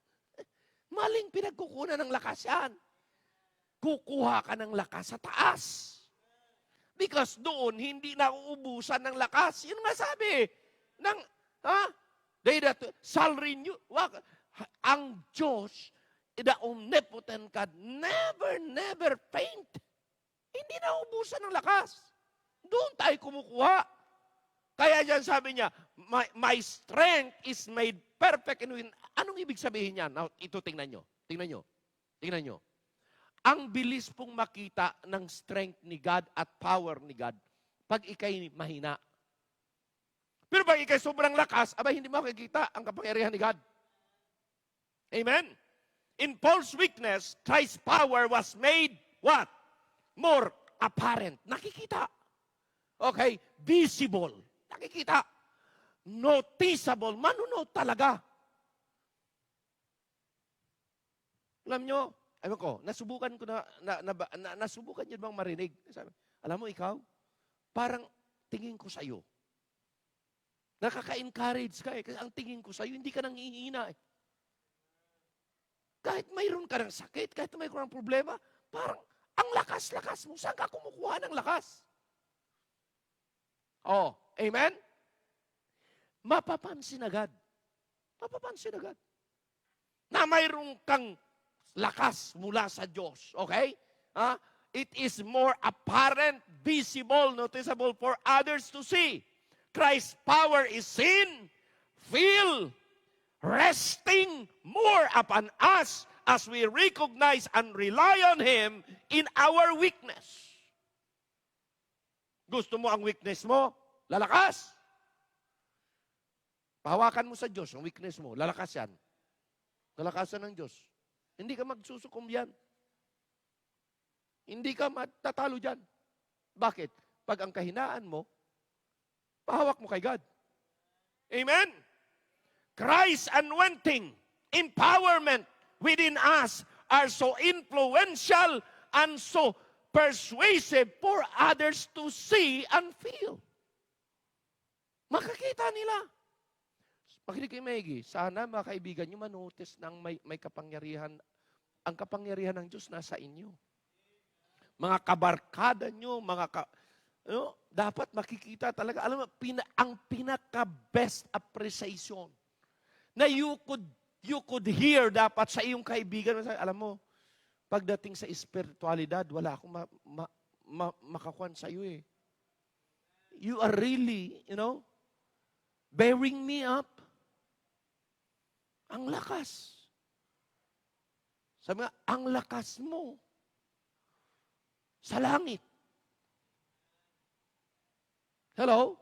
Maling pinagkukunan ng lakas yan. Kukuha ka ng lakas sa taas. Because doon, hindi nauubusan ng lakas. Yun nga sabi. They that shall renew. Ang Diyos, the omnipotent God, never faint. Hindi nauubusan ng lakas. Doon tayo kumukuha. Kaya dyan sabi niya, my strength is made perfect in win. Anong ibig sabihin niya? Now, ito tingnan nyo. Tingnan nyo. Ang bilis pong makita ng strength ni God at power ni God pag ikay mahina. Pero pag ikay sobrang lakas, abay hindi mo makikita ang kapangyarihan ni God. Amen? In Paul's weakness, Christ's power was made what? More apparent. Nakikita. Okay? Visible. Nakikita. Noticeable. Manunote talaga. Alam nyo, ewan ko, nasubukan ko nasubukan nyo bang marinig? Sabi, alam mo ikaw, parang tingin ko sa'yo. Nakaka-encourage ka eh. Kasi ang tingin ko sa'yo, hindi ka nanghihina eh. Kahit mayroon ka ng sakit, kahit mayroon ka ng problema, parang ang lakas-lakas mo. Saan ka kumukuha ng lakas? Oh, amen? Mapapansin agad. Mapapansin agad. Na mayroon kang lakas mula sa Diyos. Okay? It is more apparent, visible, noticeable for others to see. Christ's power is seen, feel, resting more upon us as we recognize and rely on Him in our weakness. Gusto mo ang weakness mo? Lalakas. Pahawakan mo sa Diyos ang weakness mo. Lalakas yan. Lalakasan ng Diyos. Hindi ka magsusukom yan. Hindi ka matatalo dyan. Bakit? Pag ang kahinaan mo, pahawak mo kay God. Amen? Christ's anointing, empowerment within us are so influential and so persuasive for others to see and feel. Makakita nila. Makinig kayo, Maggie. Sana mga kaibigan nyo manotice ng may kapangyarihan. Ang kapangyarihan ng Diyos nasa inyo. Mga kabarkada nyo, dapat makikita talaga. Alam mo, ang pinaka-best appreciation na you could hear dapat sa iyong kaibigan. Alam mo, pagdating sa espiritualidad, wala akong makakuan sa iyo eh. You are really, bearing me up. Ang lakas. Sabi nga, ang lakas mo sa langit. Hello?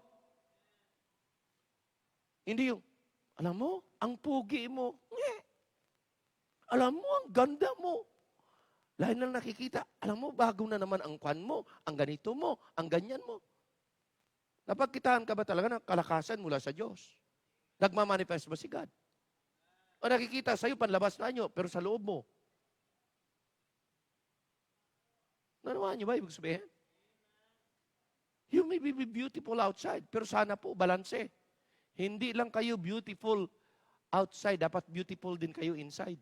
Hindi yung, alam mo, ang pugi mo. Alam mo, ang ganda mo. Lahat na nakikita. Alam mo, bago na naman ang kwan mo, ang ganito mo, ang ganyan mo. Napagkitaan ka ba talaga ng kalakasan mula sa Diyos? Nagmamanifest ba si God? O nakikita sa'yo, panlabas na nyo, pero sa loob mo. Nanawaan nyo ba ibig sabihin? You may be beautiful outside, pero sana po, balanse. Hindi lang kayo beautiful outside, dapat beautiful din kayo inside.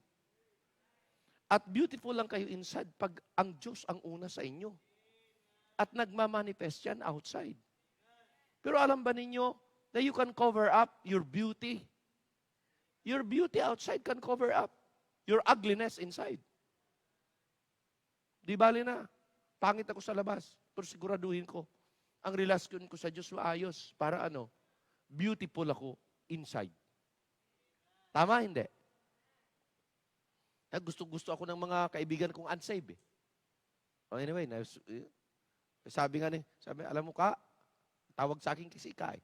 At beautiful lang kayo inside pag ang Diyos ang una sa inyo. At nagmamanifest yan outside. Pero alam ba ninyo na you can cover up your beauty? Your beauty outside can cover up your ugliness inside. Di bali na, pangit ako sa labas, pero siguraduhin ko, ang relasyon ko sa Diyos maayos para beautiful ako inside. Tama, hindi? Gusto ako ng mga kaibigan kong unsaved. Anyway, sabi, alam mo ka, tawag sa akin kasi ka eh.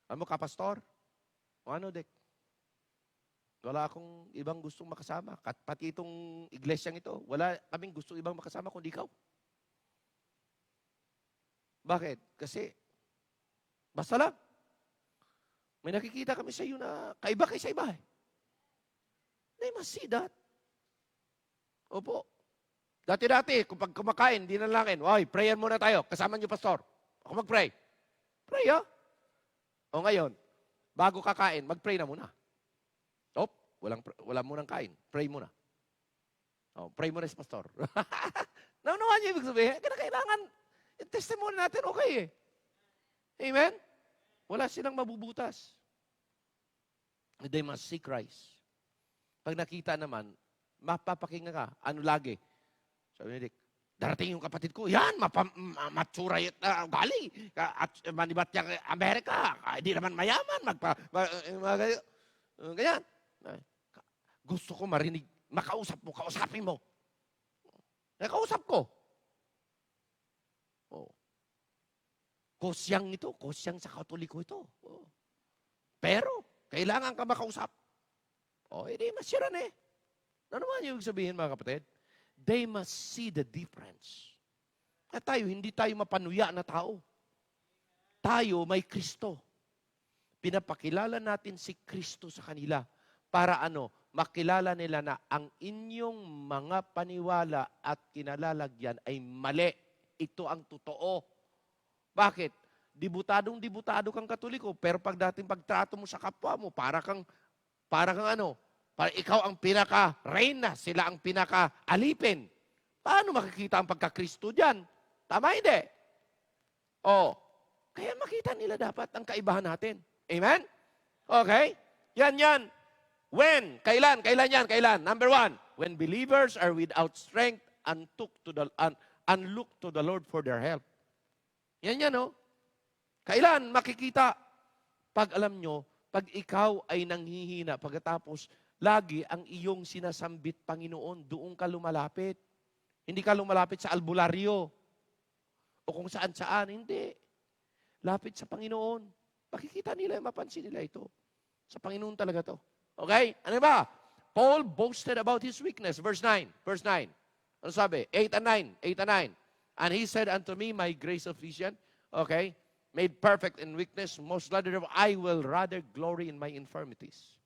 Alam mo ka, pastor? O Dek? Wala akong ibang gustong makasama. Pati itong iglesyang ito, wala kaming gustong ibang makasama kundi ikaw. Bakit? Kasi, basta lang. May nakikita kami sa iyo na kaiba kayo sa iba eh. They must see that. Opo. Dati-dati, kung pag kumakain, di na langin, prayer muna tayo. Kasama niyo, pastor. Ako mag-pray. Pray, ha? O ngayon, bago kakain, mag-pray na muna. Wala munang kain. Pray muna. Pray muna si pastor. Naunawan niyo ibig sabihin, kailangan yung testimony natin okay eh. Amen? Wala silang mabubutas. They must see Christ. Pag nakita naman, mapapakinggan ka. Ano lagi? Sabi ni Dick, darating yung kapatid ko, yan, matsura yung ugali. At manibat niya Amerika. Hindi naman mayaman. Ganyan. Gusto ko marinig, makausap mo, kausapin mo. Nakausap ko. Kosyang sa Katoliko ito. Pero, kailangan ka makausap. O, hindi masira na eh. Ano naman yung sabihin, mga kapatid? They must see the difference. At tayo, hindi tayo mapanuya na tao. Tayo may Kristo. Pinapakilala natin si Kristo sa kanila para makilala nila na ang inyong mga paniwala at kinalalagyan ay mali. Ito ang totoo. Bakit? Dibutadong-dibutado kang Katoliko, pero pagtrato mo sa kapwa mo, para kang para ikaw ang pinaka-reyna, sila ang pinaka-alipin. Paano makikita ang pagka-Kristo dyan? Tama hindi? Kaya makita nila dapat ang kaibahan natin. Amen? Okay? Yan. When? Kailan? Kailan? Number 1, when believers are without strength and look to the Lord for their help. Yan, Kailan makikita? Pag alam nyo, pag ikaw ay nanghihina, pagkatapos, lagi ang iyong sinasambit, Panginoon, doon ka lumalapit. Hindi ka lumalapit sa albularyo o kung saan-saan. Hindi. Lapit sa Panginoon. Makikita nila, mapansin nila ito. Sa Panginoon talaga to. Okay? Ano ba? Paul boasted about his weakness. Verse 9. Ano sabi? 8 and 9. And he said unto me, my grace sufficient, okay, made perfect in weakness, most gladly I will rather glory in my infirmities.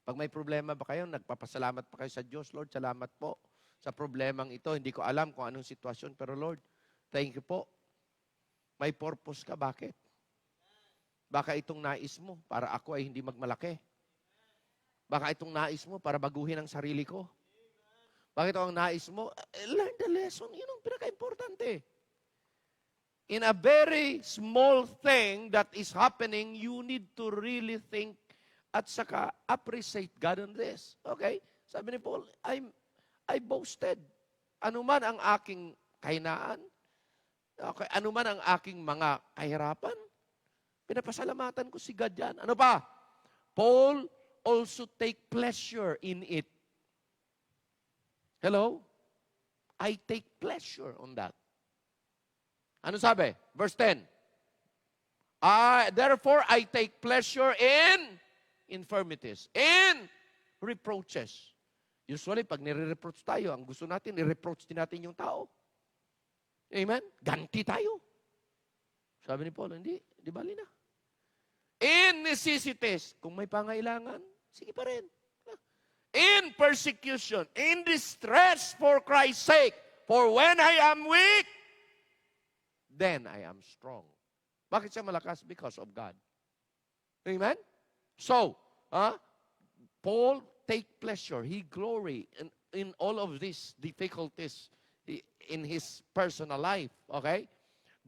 Pag may problema ba kayo, nagpapasalamat pa kayo sa Diyos, Lord, salamat po sa problemang ito. Hindi ko alam kung anong sitwasyon, pero Lord, thank you po. May purpose ka, bakit? Baka itong nais mo para ako ay hindi magmalaki. Baka itong nais mo para baguhin ang sarili ko. Bakit ang nais mo? Learn the lesson. Yun ang pinaka-importante. In a very small thing that is happening, you need to really think at saka appreciate God on this. Okay? Sabi ni Paul, I boasted. Ano man ang aking kahinaan, okay, ano man ang aking mga kahirapan, pinapasalamatan ko si God yan. Ano pa? Paul also take pleasure in it. Hello? I take pleasure on that. Ano sabi? Verse 10. Therefore, I take pleasure in infirmities, in reproaches. Usually, pag nire-reproach tayo, ang gusto natin, nire-reproach din natin yung tao. Amen? Ganti tayo. Sabi ni Paul, hindi, di bali na. In necessities, kung may pangailangan, sige pa rin. In persecution, in distress for Christ's sake, for when I am weak, then I am strong. Bakit siya malakas? Because of God. Amen? So, Paul take pleasure. He glory in all of these difficulties in his personal life. Okay?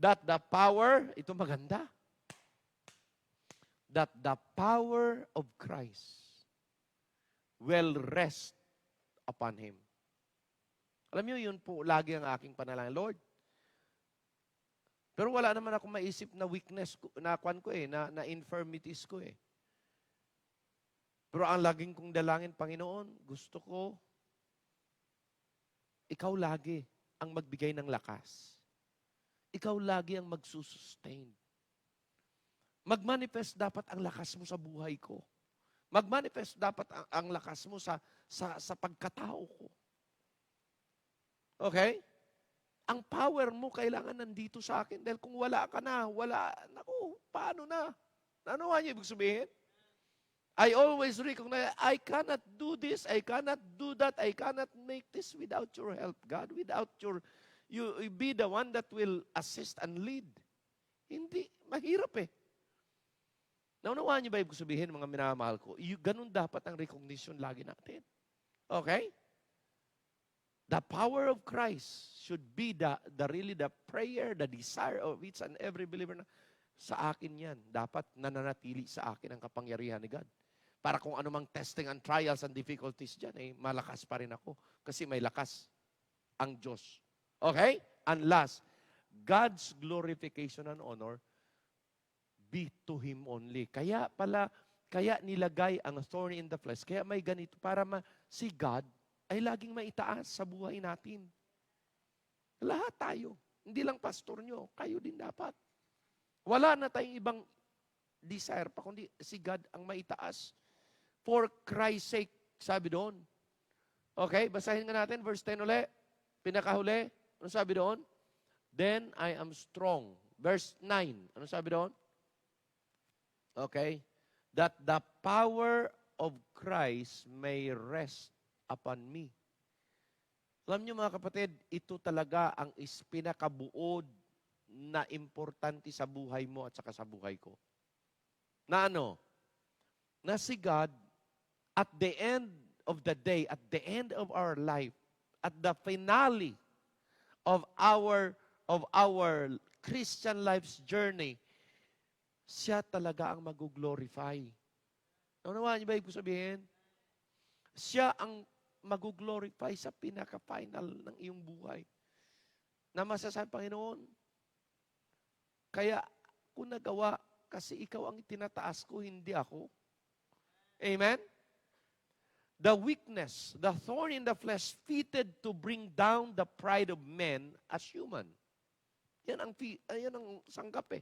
That the power, ito maganda, that the power of Christ will rest upon him. Alam niyo, yun po lagi ang aking panalangin. Lord, pero wala naman akong maisip na weakness, na infirmities ko eh. Pero ang laging kong dalangin, Panginoon, gusto ko, ikaw lagi ang magbigay ng lakas. Ikaw lagi ang magsusustain. Magmanifest dapat ang lakas mo sa buhay ko. Magmanifest dapat ang lakas mo sa pagkatao ko. Okay? Ang power mo kailangan nandito sa akin. Dahil kung wala ka na, naku, paano na? Ano nga niya ibig sabihin? I always recognize, I cannot do this, I cannot do that, I cannot make this without your help, God. Without you be the one that will assist and lead. Hindi, mahirap eh. Naunawaan niyo ba ibig sabihin, mga minamahal ko? Ganun dapat ang recognition lagi natin. Okay? The power of Christ should be really the prayer, the desire of each and every believer na sa akin yan. Dapat nananatili sa akin ang kapangyarihan ni God. Para kung anumang testing and trials and difficulties dyan, malakas pa rin ako. Kasi may lakas ang Diyos. Okay? And last, God's glorification and honor be to Him only. Kaya nilagay ang thorn in the flesh. Kaya may ganito para si God ay laging maitaas sa buhay natin. Lahat tayo. Hindi lang pastor nyo. Kayo din dapat. Wala na tayong ibang desire pa, kundi si God ang maitaas. For Christ's sake, sabi doon. Okay, basahin nga natin, verse 10 uli. Pinakahuli. Ano sabi doon? Then I am strong. Verse 9. Ano sabi doon? Okay. That the power of Christ may rest upon me. Alam niyo mga kapatid, ito talaga ang pinakabuod na importante sa buhay mo at saka sa buhay ko. Na ano? Na si God, at the end of the day, at the end of our life, at the finale of our Christian life's journey, siya talaga ang mag-glorify. Naunawaan niyo ba ibig sabihin? Siya ang mag-glorify sa pinaka-final ng iyong buhay. Na masasabi, Panginoon, kaya ko nagawa kasi ikaw ang itinataas ko, hindi ako. Amen? The weakness, the thorn in the flesh fitted to bring down the pride of men as human. Yan ang sangkap eh.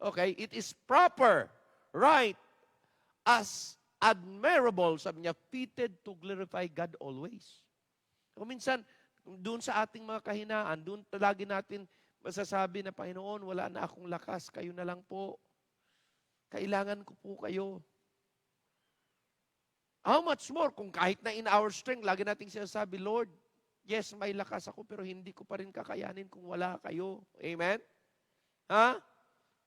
Okay? It is proper, right, as admirable, sabi niya, fitted to glorify God always. Kung minsan, doon sa ating mga kahinaan, doon lagi natin masasabi na, Panginoon, wala na akong lakas, kayo na lang po. Kailangan ko po kayo. How much more kung kahit na in our strength, lagi nating sinasabi, Lord, yes, may lakas ako, pero hindi ko pa rin kakayanin kung wala kayo. Amen? Ha?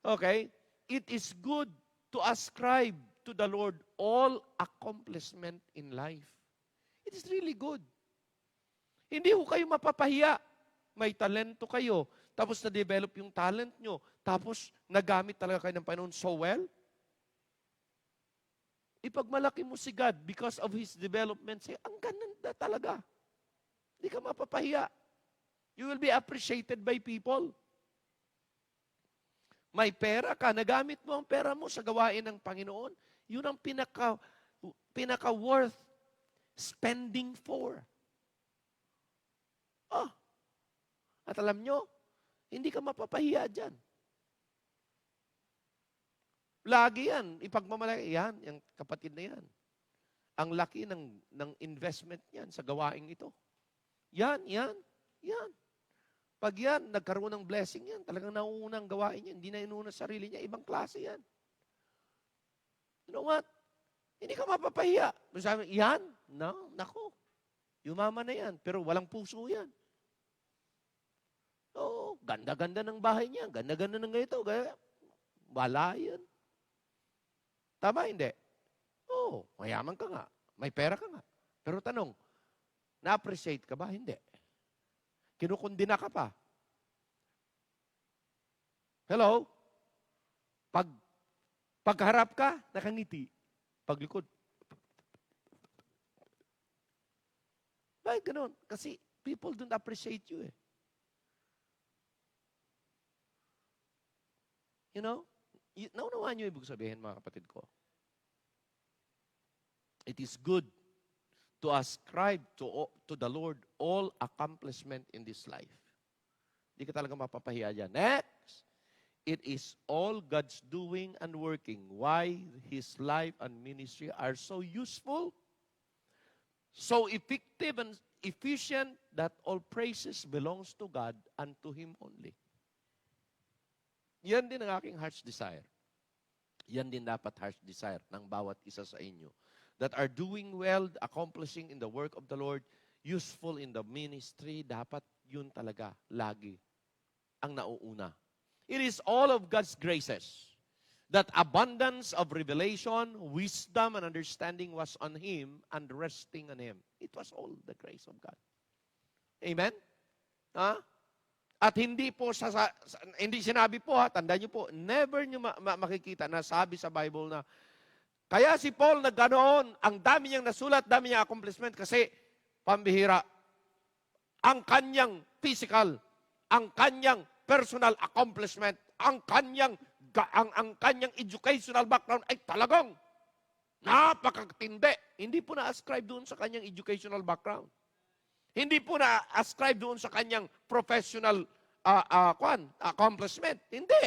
Okay? It is good to ascribe to the Lord all accomplishment in life. It is really good. Hindi ho kayo mapapahiya. May talento kayo, tapos na-develop yung talent nyo, tapos nagamit talaga kayo ng Panginoon so well. Ipagmalaki mo si God because of His development. Say, ang ganda talaga. Hindi ka mapapahiya. You will be appreciated by people. May pera ka, nagamit mo ang pera mo sa gawain ng Panginoon. Yun ang pinaka-worth spending for. Oh. At alam nyo, hindi ka mapapahiya dyan. Lagi yan, ipagmamalaki. Yan, yung kapatid na yan. Ang laki ng investment niyan sa gawaing ito. Yan. Pag yan, nagkaroon ng blessing yan, talagang nauunang gawain yan. Hindi na inuuna sa sarili niya, ibang klase yan. You know what? Hindi ka mapapahiya. Sabi, yan? No, nako. Yumaman na yan, pero walang puso yan. Oo, ganda-ganda ng bahay niya, ganda-ganda ng ganito. Wala yan. Tama, hindi? Oo, mayaman ka nga. May pera ka nga. Pero tanong, na-appreciate ka ba? Hindi. Kinukundina ka pa. Hello? Pagharap ka, nakangiti. Paglikod. Bakit ganun? Kasi people don't appreciate you eh. You know? Naunawaan niyo ibig sabihin, mga kapatid ko. It is good to ascribe to the Lord all accomplishment in this life. Hindi ka talaga mapapahiya dyan. Next, it is all God's doing and working. Why His life and ministry are so useful, so effective and efficient that all praises belongs to God and to Him only. Yan din ang aking heart's desire. Yan din dapat heart's desire ng bawat isa sa inyo. That are doing well, accomplishing in the work of the Lord, useful in the ministry, dapat yun talaga, lagi, ang nauuna. It is all of God's graces. That abundance of revelation, wisdom, and understanding was on Him and resting on Him. It was all the grace of God. Amen? Ha? At hindi po, hindi sinabi po, tandaan niyo po, never niyo makikita na sabi sa Bible na, kaya si Paul nagganoon, ang dami niyang nasulat, dami niyang accomplishment kasi pambihira. Ang kanyang physical, ang kanyang personal accomplishment, ang kanyang educational background ay talagang napakatindi. Hindi po na-ascribe doon sa kanyang educational background. Hindi po na-ascribe doon sa kanyang professional accomplishment. Hindi.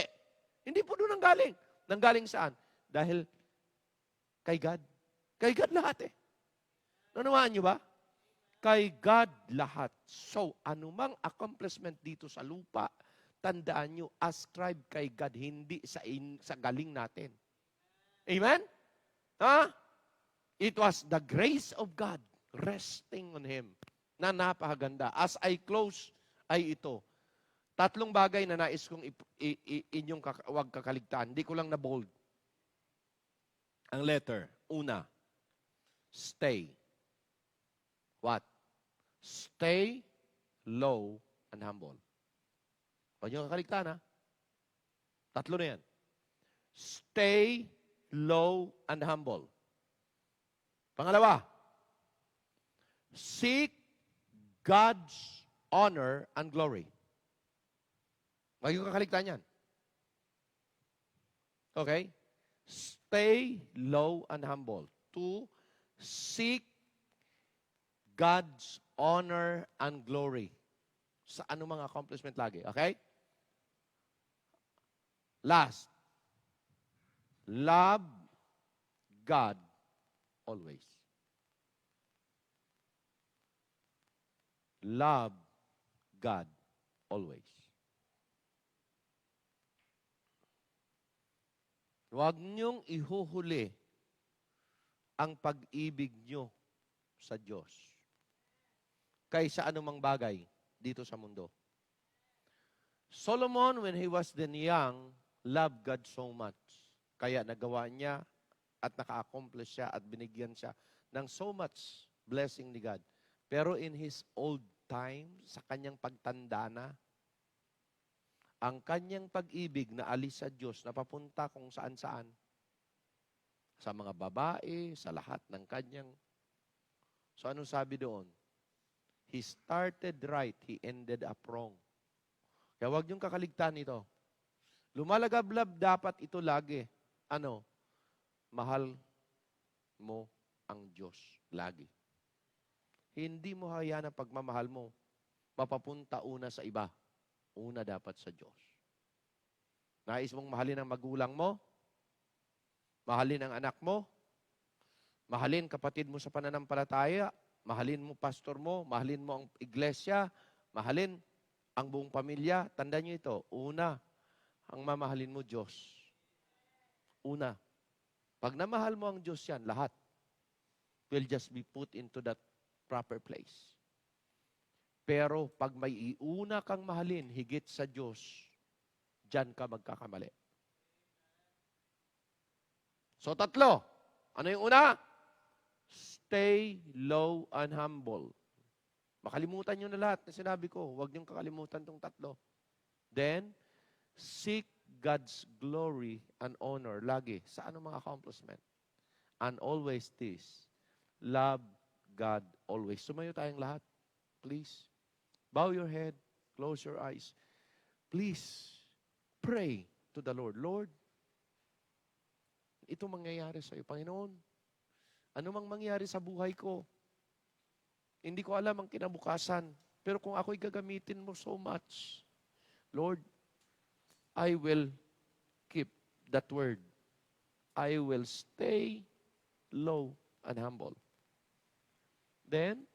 Hindi po doon nanggaling. Nanggaling saan? Dahil kay God. Kay God lahat eh. Nanawaan nyo ba? Kay God lahat. So, anumang accomplishment dito sa lupa, tandaan nyo, ascribe kay God, hindi sa galing natin. Amen? Ha? It was the grace of God resting on Him na napakaganda. As I close, ay ito. 3 bagay na nais kong inyong wag kakaligtaan. Hindi ko lang na bold. Ang letter. Una, stay. What? Stay low and humble. Huwag niyo kakaligtaan, ha? 3 na yan. Stay low and humble. Pangalawa, seek God's honor and glory. Huwag niyo kakaligtaan yan. Okay? Stay low and humble. 2, seek God's honor and glory. Sa anumang accomplishment lagi. Okay? Last, love God always. Love God always. Huwag niyong ihuhuli ang pag-ibig niyo sa Diyos kaysa anumang bagay dito sa mundo. Solomon, when he was then young, loved God so much. Kaya nagawa niya at naka-accomplish siya at binigyan siya ng so much blessing ni God. Pero in his old time, sa kanyang pagtanda na, ang kanyang pag-ibig na alis sa Diyos na papunta kung saan-saan. Sa mga babae, sa lahat ng kanyang. So anong sabi doon? He started right, he ended up wrong. Kaya huwag niyong kakaligtaan ito. Lumalagablab dapat ito lagi. Ano? Mahal mo ang Diyos lagi. Hindi mo hayaan ang pagmamahal mo mapapunta una sa iba. Una dapat sa Diyos. Nais mong mahalin ang magulang mo? Mahalin ang anak mo? Mahalin kapatid mo sa pananampalataya? Mahalin mo pastor mo? Mahalin mo ang iglesia? Mahalin ang buong pamilya? Tandaan niyo ito. Una, ang mamahalin mo Diyos. Una. Pag namahal mo ang Diyos yan, lahat will just be put into that proper place. Pero pag may iuna kang mahalin higit sa Diyos, diyan ka magkakamali. So 3. Ano yung una? Stay low and humble. Makalimutan nyo na lahat na sinabi ko. Huwag niyong kakalimutan itong 3. Then, seek God's glory and honor lagi sa anong mga accomplishment. And always this, love God always. Sumayo tayong lahat. Please. Bow your head. Close your eyes. Please, pray to the Lord. Lord, ito mangyayari sa iyo, Panginoon. Ano mang mangyari sa buhay ko, hindi ko alam ang kinabukasan. Pero kung ako'y gagamitin mo so much, Lord, I will keep that word. I will stay low and humble. Then,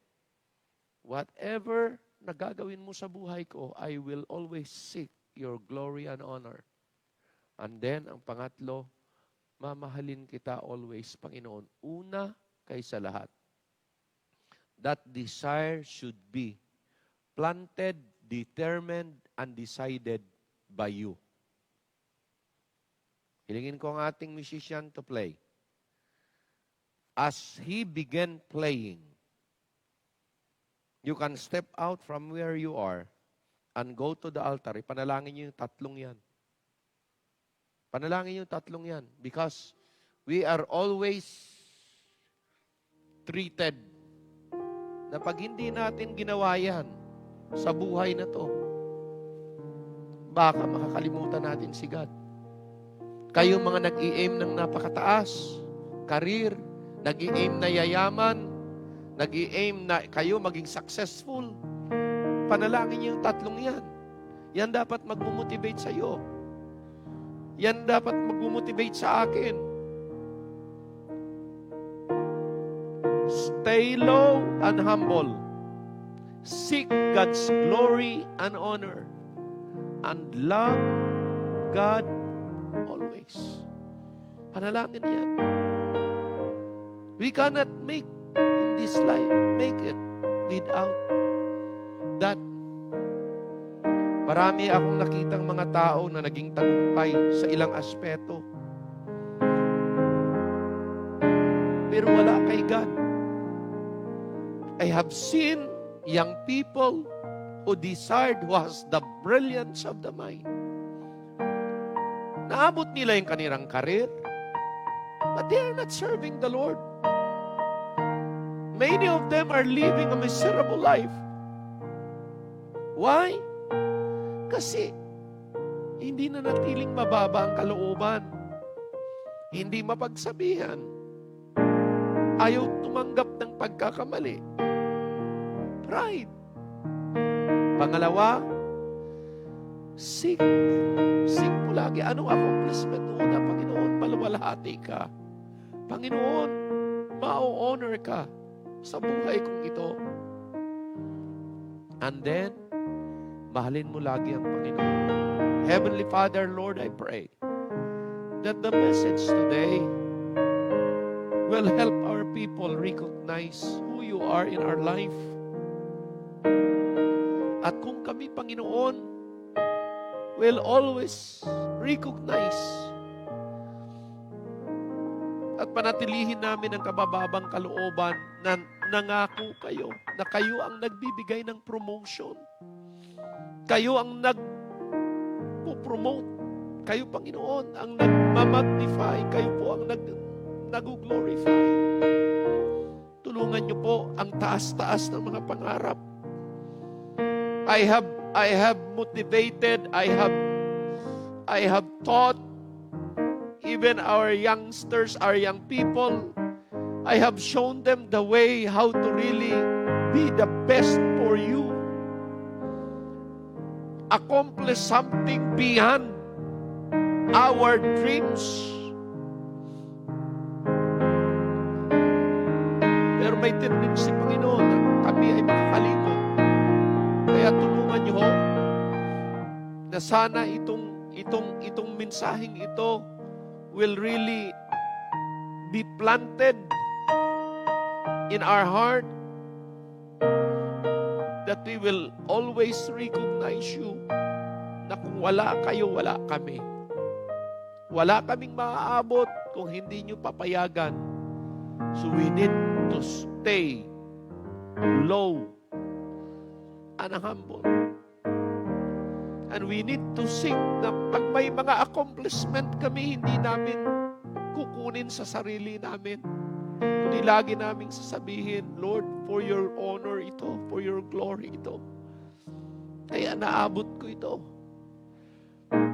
whatever na gagawin mo sa buhay ko, I will always seek your glory and honor. And then, ang pangatlo, mamahalin kita always, Panginoon, una kaysa lahat. That desire should be planted, determined, and decided by you. Hilingin ko ang ating musician to play. As he began playing, you can step out from where you are and go to the altar. Ipanalangin niyo yung 3 yan. Panalangin niyo yung 3 yan. Because we are always treated na pag hindi natin ginawa yan sa buhay na to, baka makakalimutan natin si God. Kayong mga nag-i-aim ng napakataas, career, nag-i-aim na yayaman, nag-i-aim na kayo maging successful, panalangin niyo yung 3 yan. Yan dapat mag-motivate sa iyo. Yan dapat mag-motivate sa akin. Stay low and humble. Seek God's glory and honor. And love God always. Panalangin yan. We cannot make in this life, make it without that. Marami akong nakitang mga tao na naging tagumpay sa ilang aspeto. Pero wala kay God. I have seen young people who desired, who has the brilliance of the mind. Naabot nila yung kanilang karir, but they are not serving the Lord. Many of them are living a miserable life. Why? Kasi hindi na natiling mababa ang kalooban. Hindi mapagsabihan. Ayaw tumanggap ng pagkakamali. Pride. Pangalawa, seek mo lagi. Anong accomplishment? Una, Panginoon, maluwalhati ka. Panginoon, ma-honor ka sa buhay kong ito. And then, mahalin mo lagi ang Panginoon. Heavenly Father, Lord, I pray that the message today will help our people recognize who you are in our life. At kung kami, Panginoon, will always recognize at panatilihin namin ang kabababang kalooban na nangako kayo na kayo ang nagbibigay ng promotion. Kayo ang nag-promote. Kayo, Panginoon, ang nagmamagnify. Kayo po ang nag-glorify. Tulungan niyo po ang taas-taas ng mga pangarap. I have motivated, I have taught even our youngsters, our young people. I have shown them the way how to really be the best for you. Accomplish something beyond our dreams. Pero may tendency, Panginoon, na kami ay makakalimot. Kaya tulungan niyo ho na sana itong mensaheng ito will really be planted in our heart, that we will always recognize you na kung wala kayo, wala kami. Wala kaming maaabot kung hindi nyo papayagan. So we need to stay low and humble. And we need to seek na pag may mga accomplishment kami, hindi namin kukunin sa sarili namin. Kundi lagi namin sasabihin, Lord, for your honor ito, for your glory ito. Kaya naabot ko ito.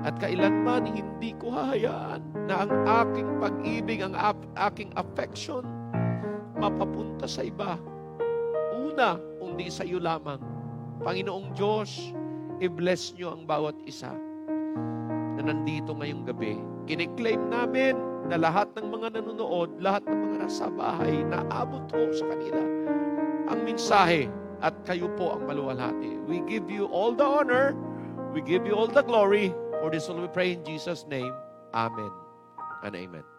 At kailanman hindi ko hahayaan na ang aking pag-ibig, ang aking affection, mapapunta sa iba. Una, kundi sa iyo lamang. Panginoong Diyos, i-bless nyo ang bawat isa na nandito ngayong gabi. Kiniklaim namin na lahat ng mga nanonood, lahat ng mga nasa bahay, naabot po sa kanila ang mensahe at kayo po ang maluwalhati. We give you all the honor, we give you all the glory. For this will we pray in Jesus' name. Amen and amen.